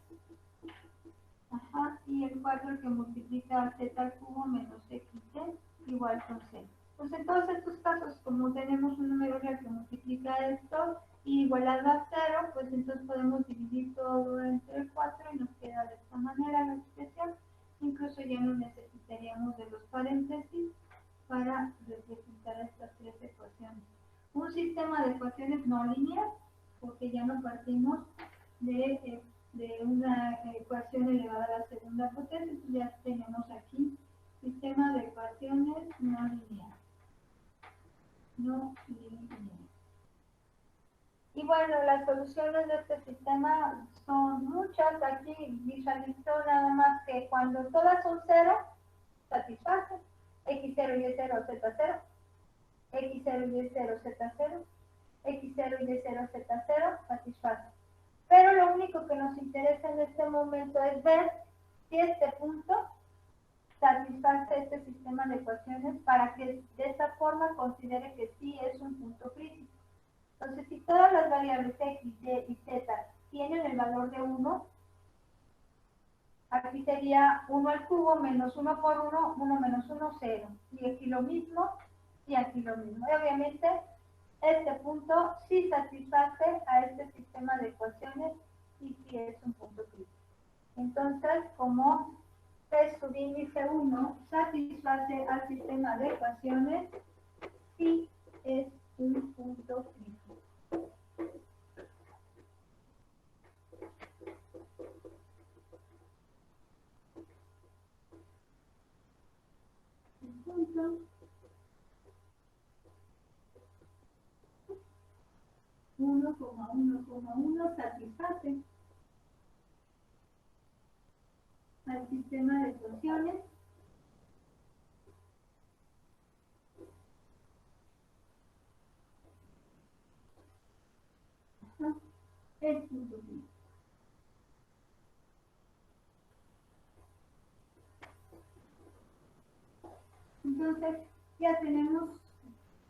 Y el 4 que multiplica a z al cubo menos xz igual con 0. Pues en todos estos casos, como tenemos un número real que multiplica esto y igualado a 0, pues entonces podemos dividir todo entre el 4 y nos queda de esta manera la expresión. Incluso ya no necesitaríamos de los paréntesis para representar estas tres ecuaciones. Un sistema de ecuaciones no lineal, porque ya no partimos de una ecuación elevada a la segunda potencia, entonces ya tenemos aquí sistema de ecuaciones no lineal. Y bueno, las soluciones de este sistema son muchas. Aquí visualizó nada más que cuando todas son 0, satisfacen. X0, Y0, Z0, X0, Y0, Z0, X0, Y0, Z0, satisfacen. Pero lo único que nos interesa en este momento es ver si este punto satisface este sistema de ecuaciones para que de esta forma considere que sí es un punto crítico. Entonces, si todas las variables x, y y z tienen el valor de 1, aquí sería 1 al cubo menos 1 por 1, 1 menos 1, 0. Y aquí lo mismo, y aquí lo mismo. Y obviamente, este punto sí satisface a este sistema de ecuaciones y sí es un punto crítico. Entonces, como P subíndice 1 satisface al sistema de ecuaciones, sí es un punto crítico. Punto 1,1,1 satisface al sistema de ecuaciones es punto crítico. Entonces, ya tenemos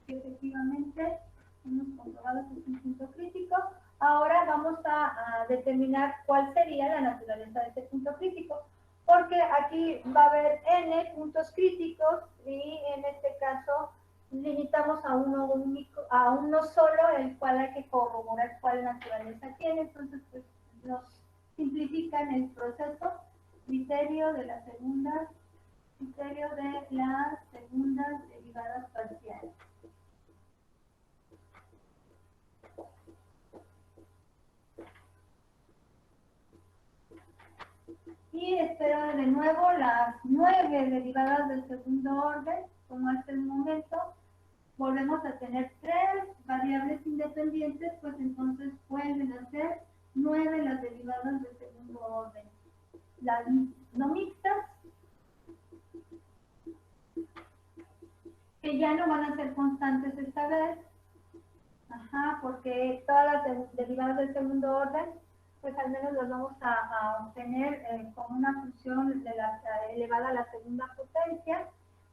que efectivamente hemos comprobado que es un punto crítico. Ahora vamos a determinar cuál sería la naturaleza de este punto crítico, porque aquí va a haber n puntos críticos y en este caso limitamos a uno único, a uno solo, el cual hay que corroborar cuál naturaleza tiene. Entonces, pues, nos simplifican el proceso. Criterio de las segundas derivadas parciales. Y espero de nuevo las 9 derivadas del segundo orden, como hasta el momento. Volvemos a tener 3 variables independientes, pues entonces pueden ser 9 las derivadas del segundo orden. Las no mixtas, que ya no van a ser constantes esta vez, porque todas las derivadas del segundo orden, pues al menos las vamos a obtener con una función elevada a la segunda potencia,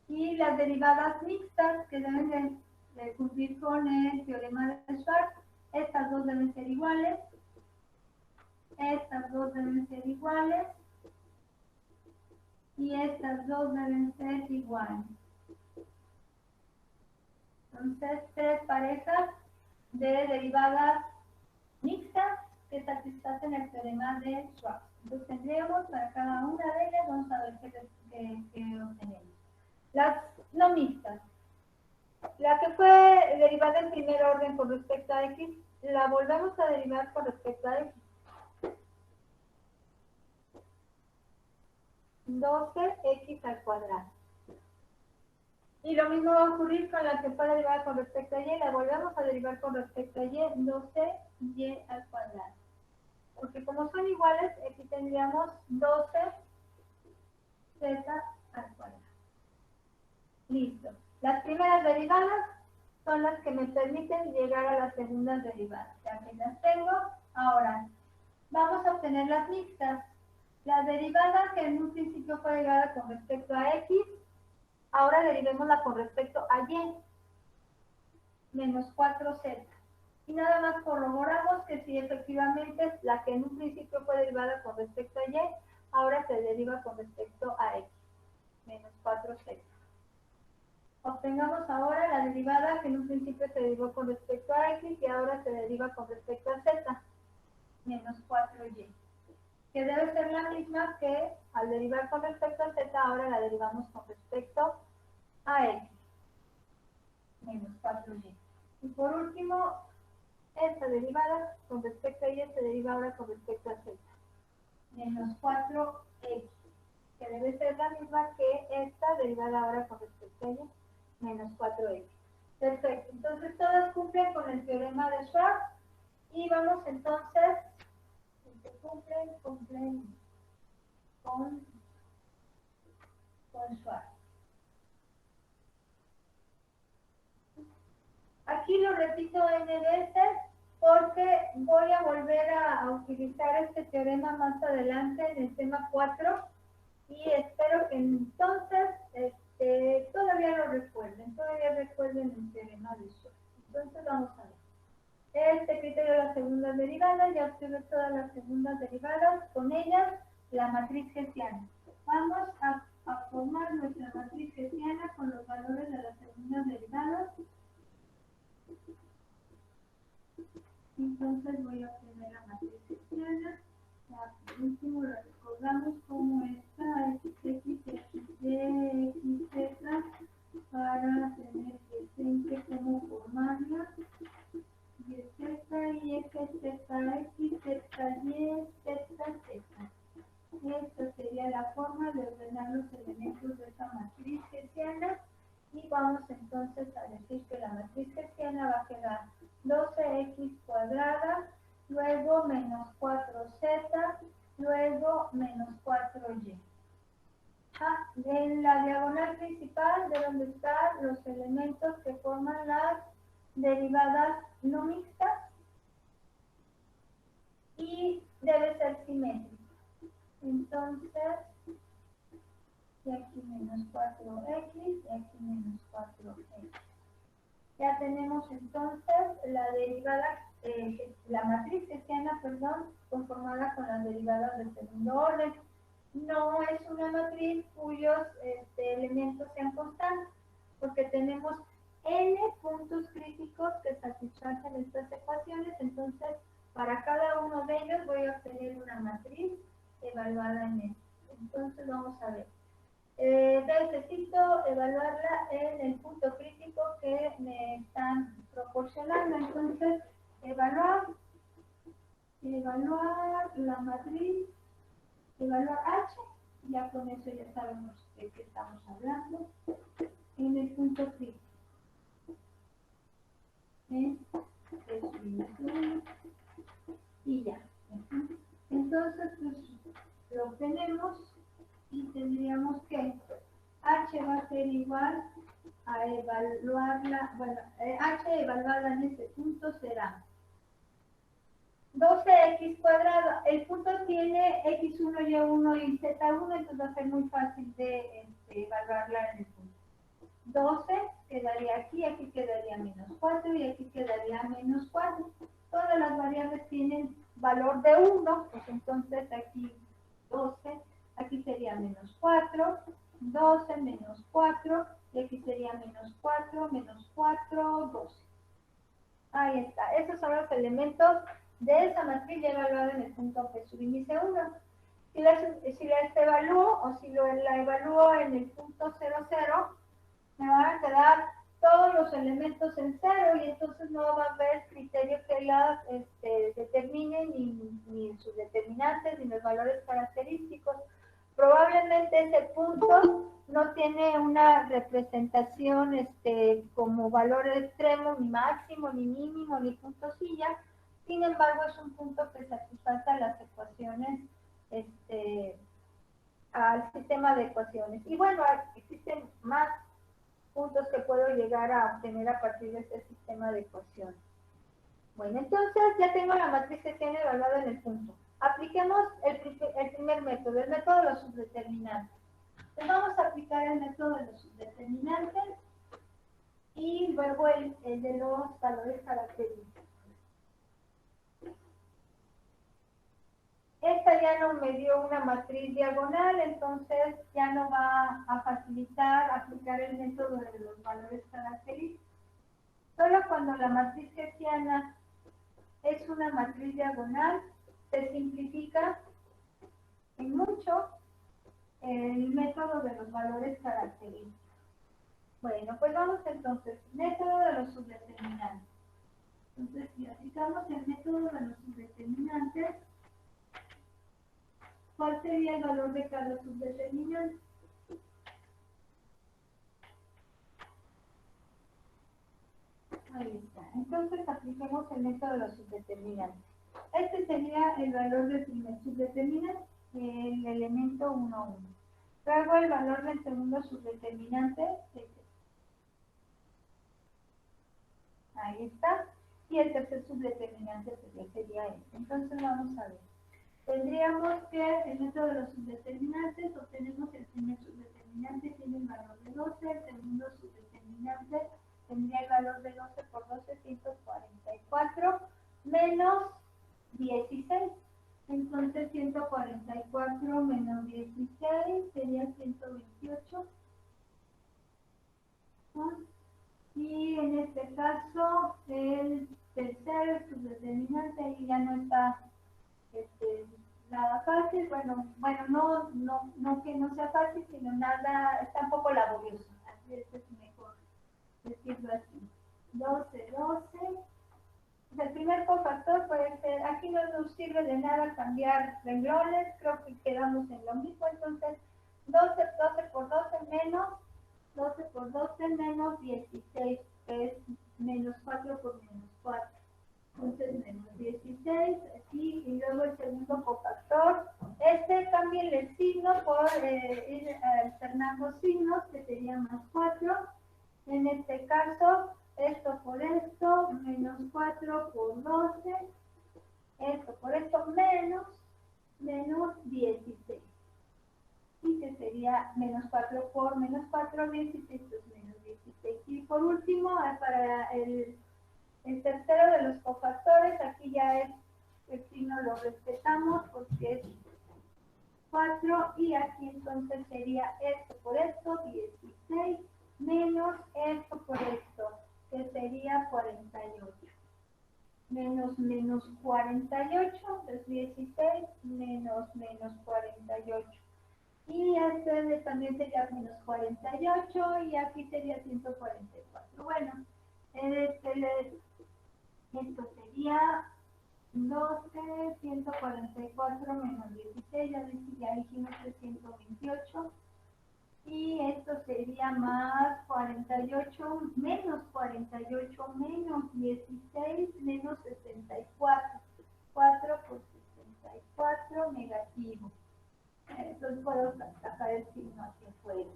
y las derivadas mixtas, que deben de cumplir con el teorema de Schwarz, estas dos deben ser iguales, estas dos deben ser iguales, y estas dos deben ser iguales. Entonces, 3 parejas de derivadas mixtas que satisfacen el teorema de Schwarz. Entonces tendríamos para cada una de ellas, vamos a ver qué obtenemos. Las no mixtas. La que fue derivada en primer orden con respecto a x, la volvemos a derivar con respecto a x. 12x al cuadrado. Y lo mismo va a ocurrir con la que fue derivada con respecto a y, la volvemos a derivar con respecto a y, 12y al cuadrado. Porque como son iguales, aquí tendríamos 12z al cuadrado. Listo. Las primeras derivadas son las que me permiten llegar a las segundas derivadas. Ya que las tengo, ahora vamos a obtener las mixtas. La derivada que en un principio fue derivada con respecto a x, ahora derivémosla con respecto a y, menos 4z. Y nada más corroboramos que si efectivamente la que en un principio fue derivada con respecto a y, ahora se deriva con respecto a x, menos 4z. Obtengamos ahora la derivada que en un principio se derivó con respecto a x y ahora se deriva con respecto a z, menos 4y. Que debe ser la misma que al derivar con respecto a z, ahora la derivamos con respecto a x, menos 4y. Y por último, esta derivada con respecto a y se deriva ahora con respecto a z, menos 4x, que debe ser la misma que esta derivada ahora con respecto a y, menos 4x. Perfecto, entonces todas cumplen con el teorema de Schwarz y vamos entonces, cumplen con Schwarz. Aquí lo repito n veces porque voy a volver a utilizar este teorema más adelante en el tema 4 y espero que entonces todavía lo recuerden, el teorema de Schwarz. Entonces vamos a ver. Este criterio de las segundas derivadas, ya obtuve todas las segundas derivadas, con ellas la matriz hessiana. Vamos a formar nuestra matriz hessiana con los valores de las segundas derivadas. Entonces voy a obtener la matriz hessiana. Por último lo recordamos como esta x, y x, z, para tener presente cómo formarla. Y z, y x, z, x, z, y, z, z. Esta sería la forma de ordenar los elementos de esta matriz hessiana. Y vamos entonces a decir que la matriz hessiana va a quedar 12x cuadrada, luego menos 4z, luego menos 4y. En la diagonal principal deben de estar los elementos que forman las derivadas no mixtas y debe ser simétrico. Entonces, y aquí menos 4x y aquí menos 4x. Ya tenemos entonces la derivada, la matriz hessiana, conformada con las derivadas del segundo orden. No es una matriz cuyos elementos sean constantes, porque tenemos n puntos críticos que satisfacen estas ecuaciones, entonces para cada uno de ellos voy a obtener una matriz evaluada en esto. Entonces vamos a ver. Necesito evaluarla en el punto crítico que me están proporcionando. Entonces, evaluar la matriz, evaluar H, ya con eso ya sabemos de qué estamos hablando, en el punto crítico. Y ya. Entonces, pues lo tenemos y tendríamos que H va a ser igual a evaluarla, bueno, H evaluada en este punto será 12x cuadrado. El punto tiene x1, y1 y z1, entonces va a ser muy fácil de evaluarla en el punto. 12 quedaría aquí, aquí quedaría menos 4 y aquí quedaría menos 4. Todas las variables tienen valor de 1, pues entonces aquí 12, aquí sería menos 4, 12 menos 4, y aquí sería menos 4, 12. Ahí está, esos son los elementos de esa matriz ya evaluada en el punto P subíndice 1. Si la evalúo o si la evalúo en el punto 0, 0, me van a quedar todos los elementos en 0 y entonces no va a haber criterio que las determinen ni sus determinantes ni los valores característicos. Probablemente ese punto no tiene una representación como valor extremo, ni máximo, ni mínimo, ni punto silla. Sin embargo, es un punto que satisface las ecuaciones, al sistema de ecuaciones. Y bueno, existen más puntos que puedo llegar a obtener a partir de este sistema de ecuaciones. Bueno, entonces ya tengo la matriz que tiene evaluada en el punto. Apliquemos el primer método, el método de los subdeterminantes. Entonces vamos a aplicar el método de los subdeterminantes y luego el de los valores característicos. Esta ya no me dio una matriz diagonal, entonces ya no va a facilitar aplicar el método de los valores característicos. Solo cuando la matriz hessiana es una matriz diagonal, se simplifica en mucho el método de los valores característicos. Bueno, pues vamos entonces, método de los subdeterminantes. Entonces, si aplicamos el método de los subdeterminantes, ¿cuál sería el valor de cada subdeterminante? Ahí está. Entonces, apliquemos el método de los subdeterminantes. Este sería el valor del primer subdeterminante, el elemento 1, 1. Luego el valor del segundo subdeterminante, ahí está. Y el tercer subdeterminante sería este. Entonces, vamos a ver. Tendríamos que el método de los subdeterminantes, obtenemos el primer subdeterminante, tiene el valor de 12, el segundo subdeterminante tendría el valor de 12 por 12, 144, menos 16. Entonces 144 menos 16 sería 128. Y en este caso, el tercer subdeterminante ahí ya no está nada fácil, bueno, no que no sea fácil, sino nada, está un poco laborioso, así es mejor decirlo así. 12, 12, el primer cofactor puede ser, aquí no nos sirve de nada cambiar renglones, creo que quedamos en lo mismo, entonces 12 por 12 menos 12 por 12 menos 16, que es menos 4 por menos 4. Entonces menos 16 aquí y luego el segundo cofactor. Cambien el signo por ir alternando signos, que sería más 4. En este caso, esto por esto, menos 4 por 12. Esto por esto, menos 16. Y que sería menos 4 por menos 4, 16, pues menos 16. Y por último, para el tercero de los cofactores, aquí ya es el signo lo respetamos porque es 4 y aquí entonces sería esto por esto, 16, menos esto por esto, que sería 48. menos 48, es 16, menos 48. Y este también sería menos 48 y aquí sería 144. Bueno, esto sería 12, 144 menos 16, ya dijimos que es 128. Y esto sería más 48, menos 48, menos 16, menos 64. 4 por 64, negativo. Entonces puedo sacar el signo hacia afuera.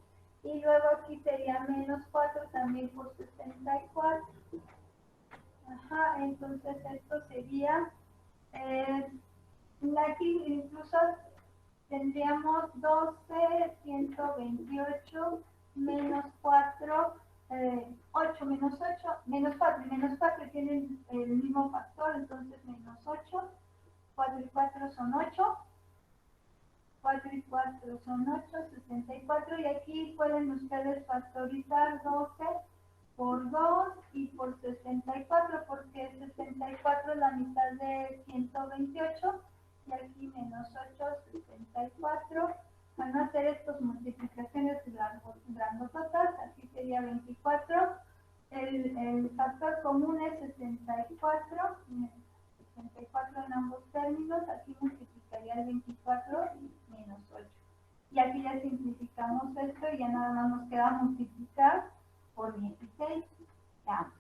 Y luego aquí sería menos 4 también por 64. Ajá, entonces esto sería, aquí incluso tendríamos 12, 128, menos 4, 8, menos 4 y menos 4 tienen el mismo factor, entonces menos 8, 4 y 4 son 8, 4 y 4 son 8, 64, y aquí pueden ustedes factorizar 12 por 2 y por 64, porque 64 es la mitad de 128, y aquí menos 8, 64. Van a hacer estas multiplicaciones grandototas, aquí sería 24. El factor común es 64, 64 en ambos términos, aquí multiplicaría el 24 y menos 8. Y aquí ya simplificamos esto y ya nada más nos queda multiplicar por 16. Ya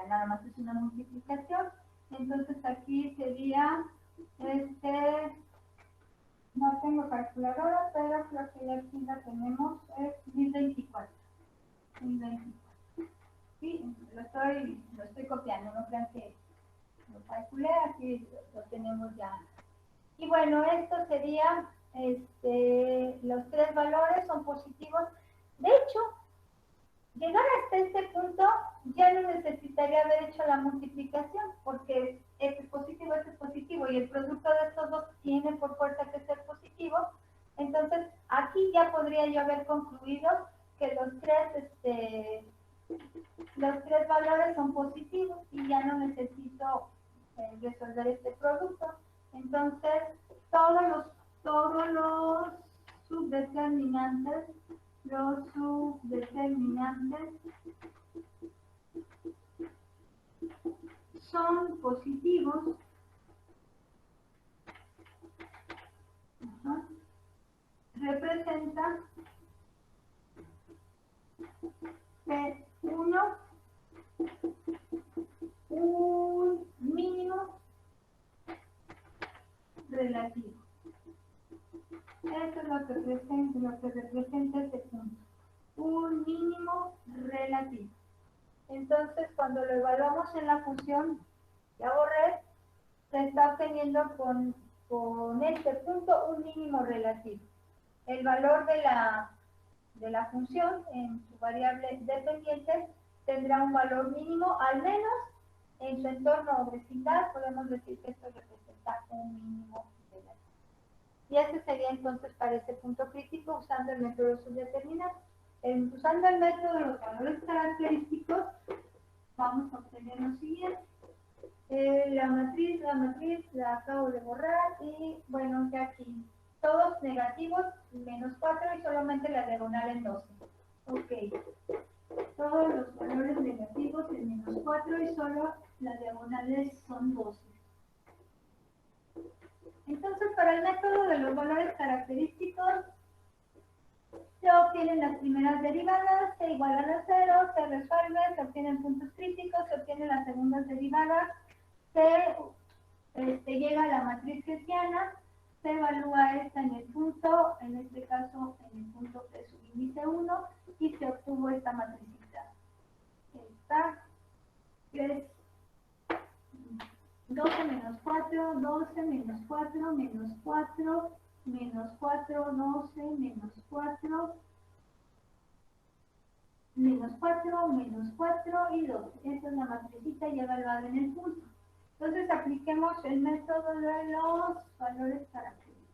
nada más es una multiplicación. Entonces aquí sería, no tengo calculadora, pero creo que ya aquí la tenemos, es 1024. 1024. Sí, lo estoy copiando, no crean que lo calculé, aquí lo tenemos ya. Y bueno, esto sería, los tres valores son positivos. De hecho, llegar hasta este punto ya no necesitaría haber hecho la multiplicación, porque este es positivo, y el producto de estos dos tiene por fuerza que ser positivo. Entonces, aquí ya podría yo haber concluido que los tres valores son positivos y ya no necesito resolver este producto. Entonces, todos los subdeterminantes son positivos. Ajá. Representa P1 un mínimo relativo. Eso es lo que representa este punto. Un mínimo relativo. Entonces, cuando lo evaluamos en la función, ya borré, se está obteniendo con este punto un mínimo relativo. El valor de la función en su variable dependiente tendrá un valor mínimo, al menos en su entorno o vecindad, podemos decir que esto representa un mínimo relativo. Y este sería entonces para este punto crítico usando el método subdeterminante. Usando el método de los valores característicos, vamos a obtener lo siguiente. La matriz la acabo de borrar y bueno, ya aquí todos negativos, menos 4 y solamente la diagonal en 12. Ok, todos los valores negativos en menos 4 y solo las diagonales son 12. Entonces, para el método de los valores característicos, se obtienen las primeras derivadas, se igualan a 0, se resuelve, se obtienen puntos críticos, se obtienen las segundas derivadas, se llega a la matriz hessiana, se evalúa esta en el punto, en este caso en el punto de subíndice 1, y se obtuvo esta matricita. Esta es 12 menos 4, 12 menos 4, menos 4, menos 4, 12, menos 4, menos 4, menos 4 y 12. Esta es la matricita ya evaluada en el punto. Entonces apliquemos el método de los valores característicos.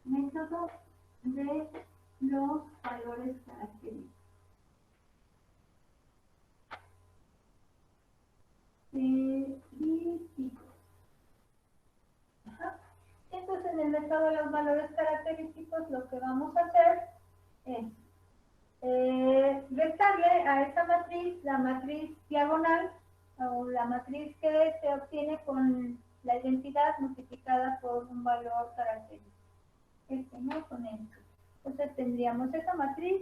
Método de los valores característicos. característicos. Ajá. Entonces, en el método de los valores característicos, lo que vamos a hacer es restarle a esta matriz, la matriz diagonal, o la matriz que se obtiene con la identidad multiplicada por un valor característico. ¿No? Con esto. Entonces tendríamos esa matriz,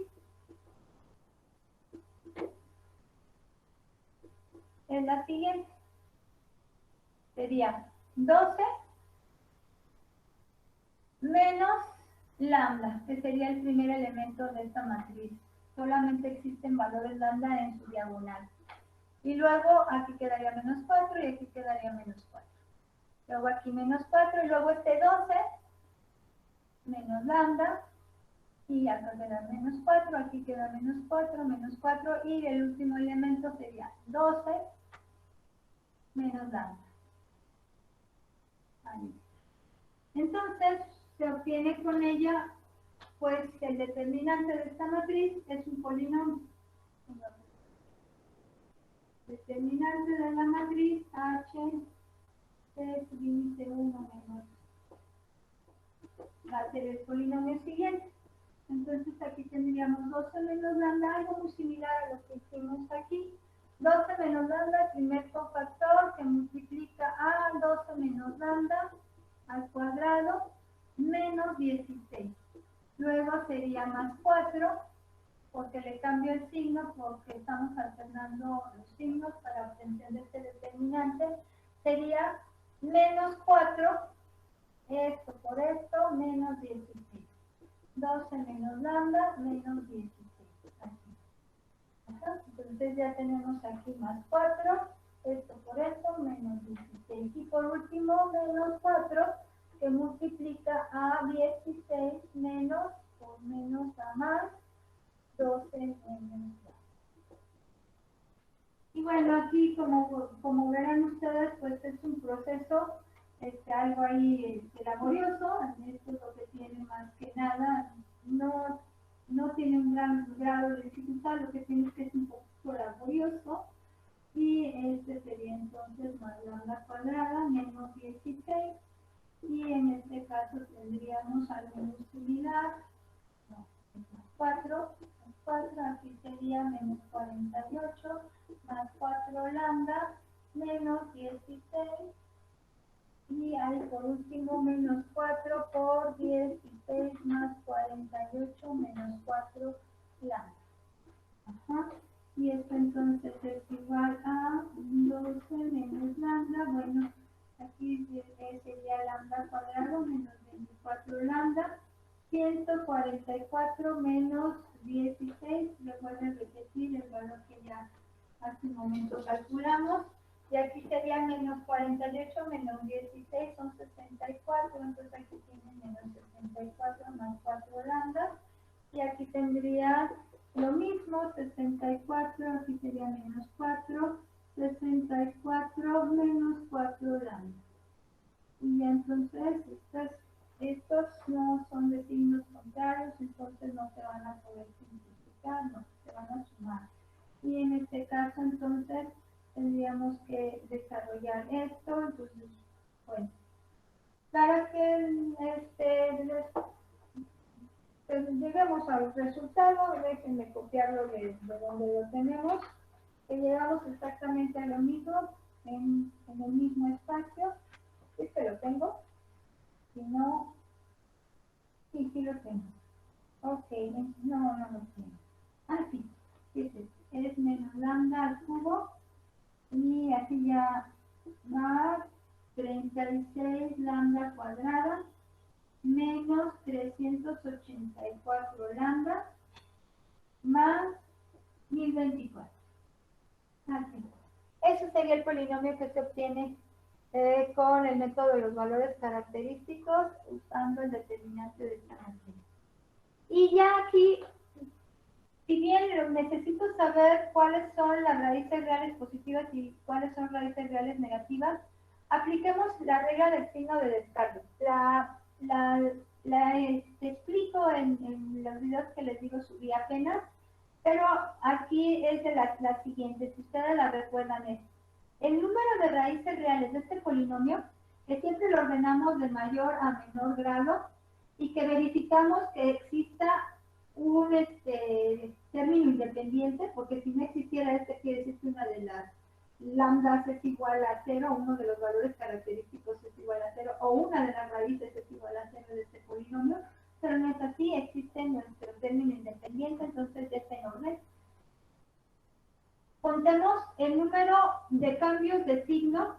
es la siguiente. Sería 12 menos lambda, que sería el primer elemento de esta matriz. Solamente existen valores lambda en su diagonal. Y luego aquí quedaría menos 4 y aquí quedaría menos 4. Luego aquí menos 4 y luego este 12 menos lambda. Y acá queda menos 4, aquí queda menos 4 y el último elemento sería 12 menos lambda. Ahí. Entonces se obtiene con ella, pues el determinante de esta matriz es un polinomio. Determinante de la matriz H es índice 1 menos. Va a ser el polinomio siguiente. Entonces aquí tendríamos 12 menos lambda, algo muy similar a lo que hicimos aquí. 12 menos lambda, el primer cofactor que multiplica a 12 menos lambda al cuadrado menos 16. Luego sería más 4, porque le cambio el signo, porque estamos alternando los signos para obtención de este determinante. Sería menos 4, esto por esto, menos 16. 12 menos lambda menos 16. Aquí. Ajá. Entonces ya tenemos aquí más 4, esto por esto, menos 16. Y por último, menos 4, que multiplica a 16 menos, por menos a más, 12 menos lambda. Y bueno, aquí como verán ustedes, pues es un proceso algo ahí laborioso. Esto es lo que tiene más que nada, no tiene un gran grado de dificultad, lo que tiene es que es un poco laborioso. Y este sería entonces más lambda cuadrada menos 16. Y en este caso tendríamos algo muy similar. No, más 4, aquí sería menos 48, más 4 lambda, menos 16, y ahí por último menos 4 por 16 más 48 menos 4 lambda. Ajá. Y esto entonces es igual a 12 menos lambda, bueno, aquí sería lambda cuadrado menos 24 lambda, 144 menos 16, recuerden repetir el valor que ya hace un momento calculamos, y aquí sería menos 48 menos 16 son 64, entonces aquí tienen menos 64 más 4 lambda, y aquí tendría lo mismo, 64, aquí sería menos 4, 64 menos 4 lambda. Y entonces estos no son de signos contrarios, entonces no se van a poder simplificar, no, se van a sumar. Y en este caso entonces tendríamos que desarrollar esto, entonces, bueno, para que lleguemos al resultado, déjenme copiarlo de donde lo tenemos, que llegamos exactamente a lo mismo, en el mismo espacio. Este lo tengo, si no, sí lo tengo. Ok, no lo tengo. Ah, sí, es menos lambda al cubo, y aquí ya va 36 lambda cuadrada menos 384 lambda más 1024. Así. Ese sería el polinomio que se obtiene con el método de los valores característicos usando el determinante de esta matriz. Y ya aquí, si bien necesito saber cuáles son las raíces reales positivas y cuáles son raíces reales negativas, apliquemos la regla del signo de descargo. La explico en los videos que les digo subí apenas, pero aquí es de la siguiente, si ustedes la recuerdan es El número de raíces reales de este polinomio, que siempre lo ordenamos de mayor a menor grado y que verificamos que exista un término independiente, porque si no existiera este, quiere decir que una de las lambdas es igual a 0, uno de los valores característicos es igual a 0, o una de las raíces es igual a 0 de este polinomio, pero no es así, existe nuestro término independiente, entonces ya está en orden. Contemos el número de cambios de signo,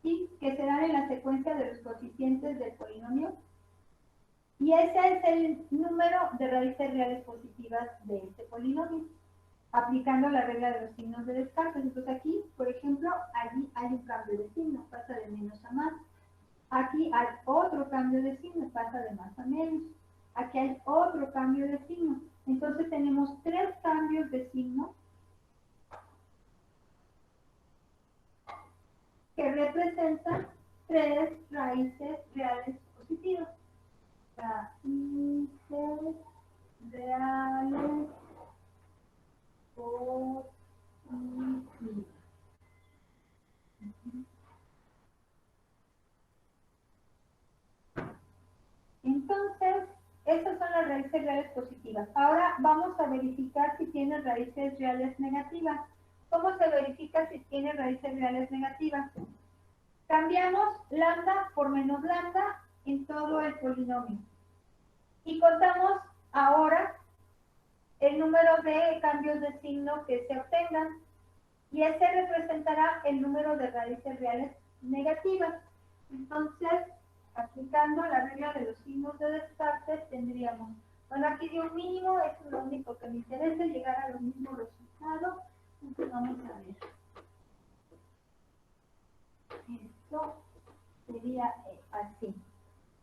¿sí?, que se dan en la secuencia de los coeficientes del polinomio. Y ese es el número de raíces reales positivas de este polinomio, aplicando la regla de los signos de Descartes. Entonces aquí, por ejemplo, allí hay un cambio de signo, pasa de menos a más. Aquí hay otro cambio de signo, pasa de más a menos. Aquí hay otro cambio de signo. Entonces tenemos 3 cambios de signo que representan 3 raíces reales positivas. Raíces reales positivas. Entonces, estas son las raíces reales positivas. Ahora vamos a verificar si tiene raíces reales negativas. ¿Cómo se verifica si tiene raíces reales negativas? Cambiamos lambda por menos lambda en todo el polinomio. Y contamos ahora el número de cambios de signo que se obtengan. Y ese representará el número de raíces reales negativas. Entonces, aplicando la regla de los signos de Descartes, tendríamos, bueno, aquí dio un mínimo, eso es lo único que me interesa, llegar a los mismos resultados. Entonces vamos a ver. Esto sería así.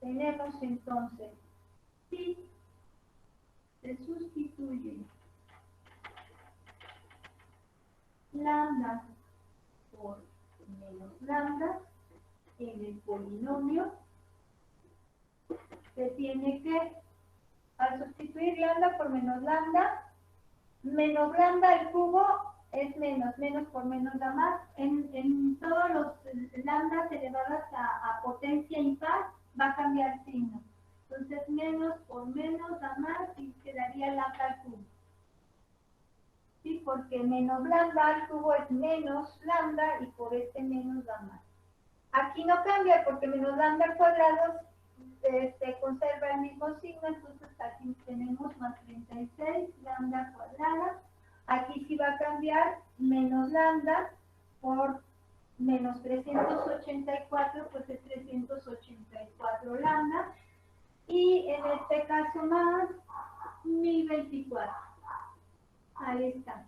Tenemos entonces, si se sustituye lambda por menos lambda en el polinomio, se tiene que, al sustituir lambda por menos lambda al cubo es menos, menos por menos da más. En todos los lambdas elevadas a potencia impar va a cambiar signo. Entonces menos por menos da más y quedaría lambda al cubo. ¿Sí? Porque menos lambda al cubo es menos lambda y por este menos da más. Aquí no cambia porque menos lambda al cuadrado conserva el mismo signo, entonces aquí tenemos más 36 lambda cuadrada. Aquí sí va a cambiar menos lambda por menos 384, pues es 384 lambda. Y en este caso más 1024. Ahí está.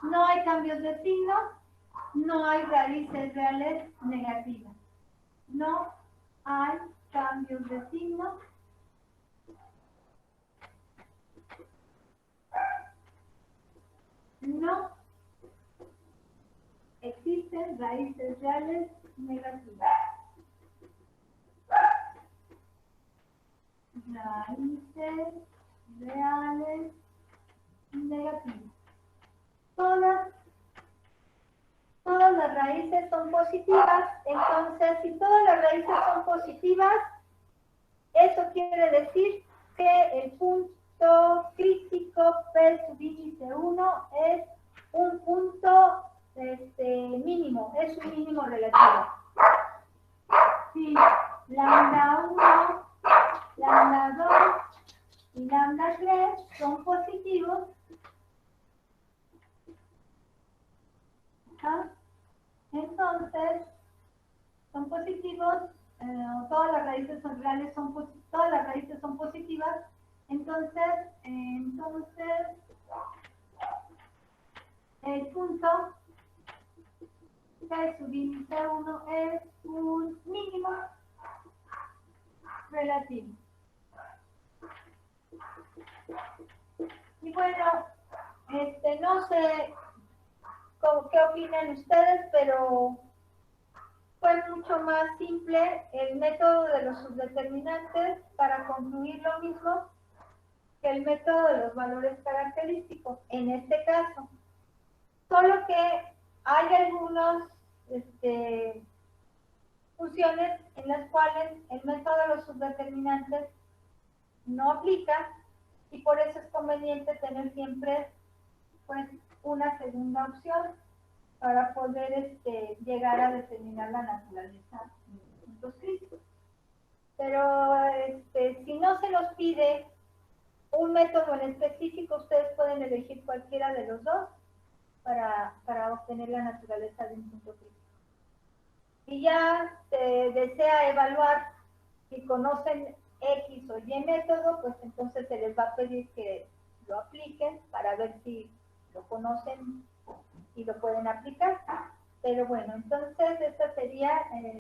No hay cambios de signo, no hay raíces reales negativas. No hay cambios de signo. No existen raíces reales negativas. Raíces reales negativas. Todas las raíces son positivas, entonces si todas las raíces son positivas, eso quiere decir que el punto crítico P subíndice 1 es un punto mínimo, es un mínimo relativo. Si lambda 1, lambda 2 y lambda 3 son positivos, entonces son positivos, todas las raíces son reales, todas las raíces son positivas, entonces el punto P subíndice 1 es un mínimo relativo. Y bueno, no sé qué opinan ustedes, pero fue mucho más simple el método de los subdeterminantes para concluir lo mismo que el método de los valores característicos, en este caso. Solo que hay algunas funciones en las cuales el método de los subdeterminantes no aplica y por eso es conveniente tener siempre pues una segunda opción para poder llegar a determinar la naturaleza de puntos críticos. Pero si no se nos pide un método en específico, ustedes pueden elegir cualquiera de los dos para obtener la naturaleza de un punto crítico. Si ya se desea evaluar si conocen X o Y método, pues entonces se les va a pedir que lo apliquen para ver si lo conocen y lo pueden aplicar. Pero bueno, entonces esta sería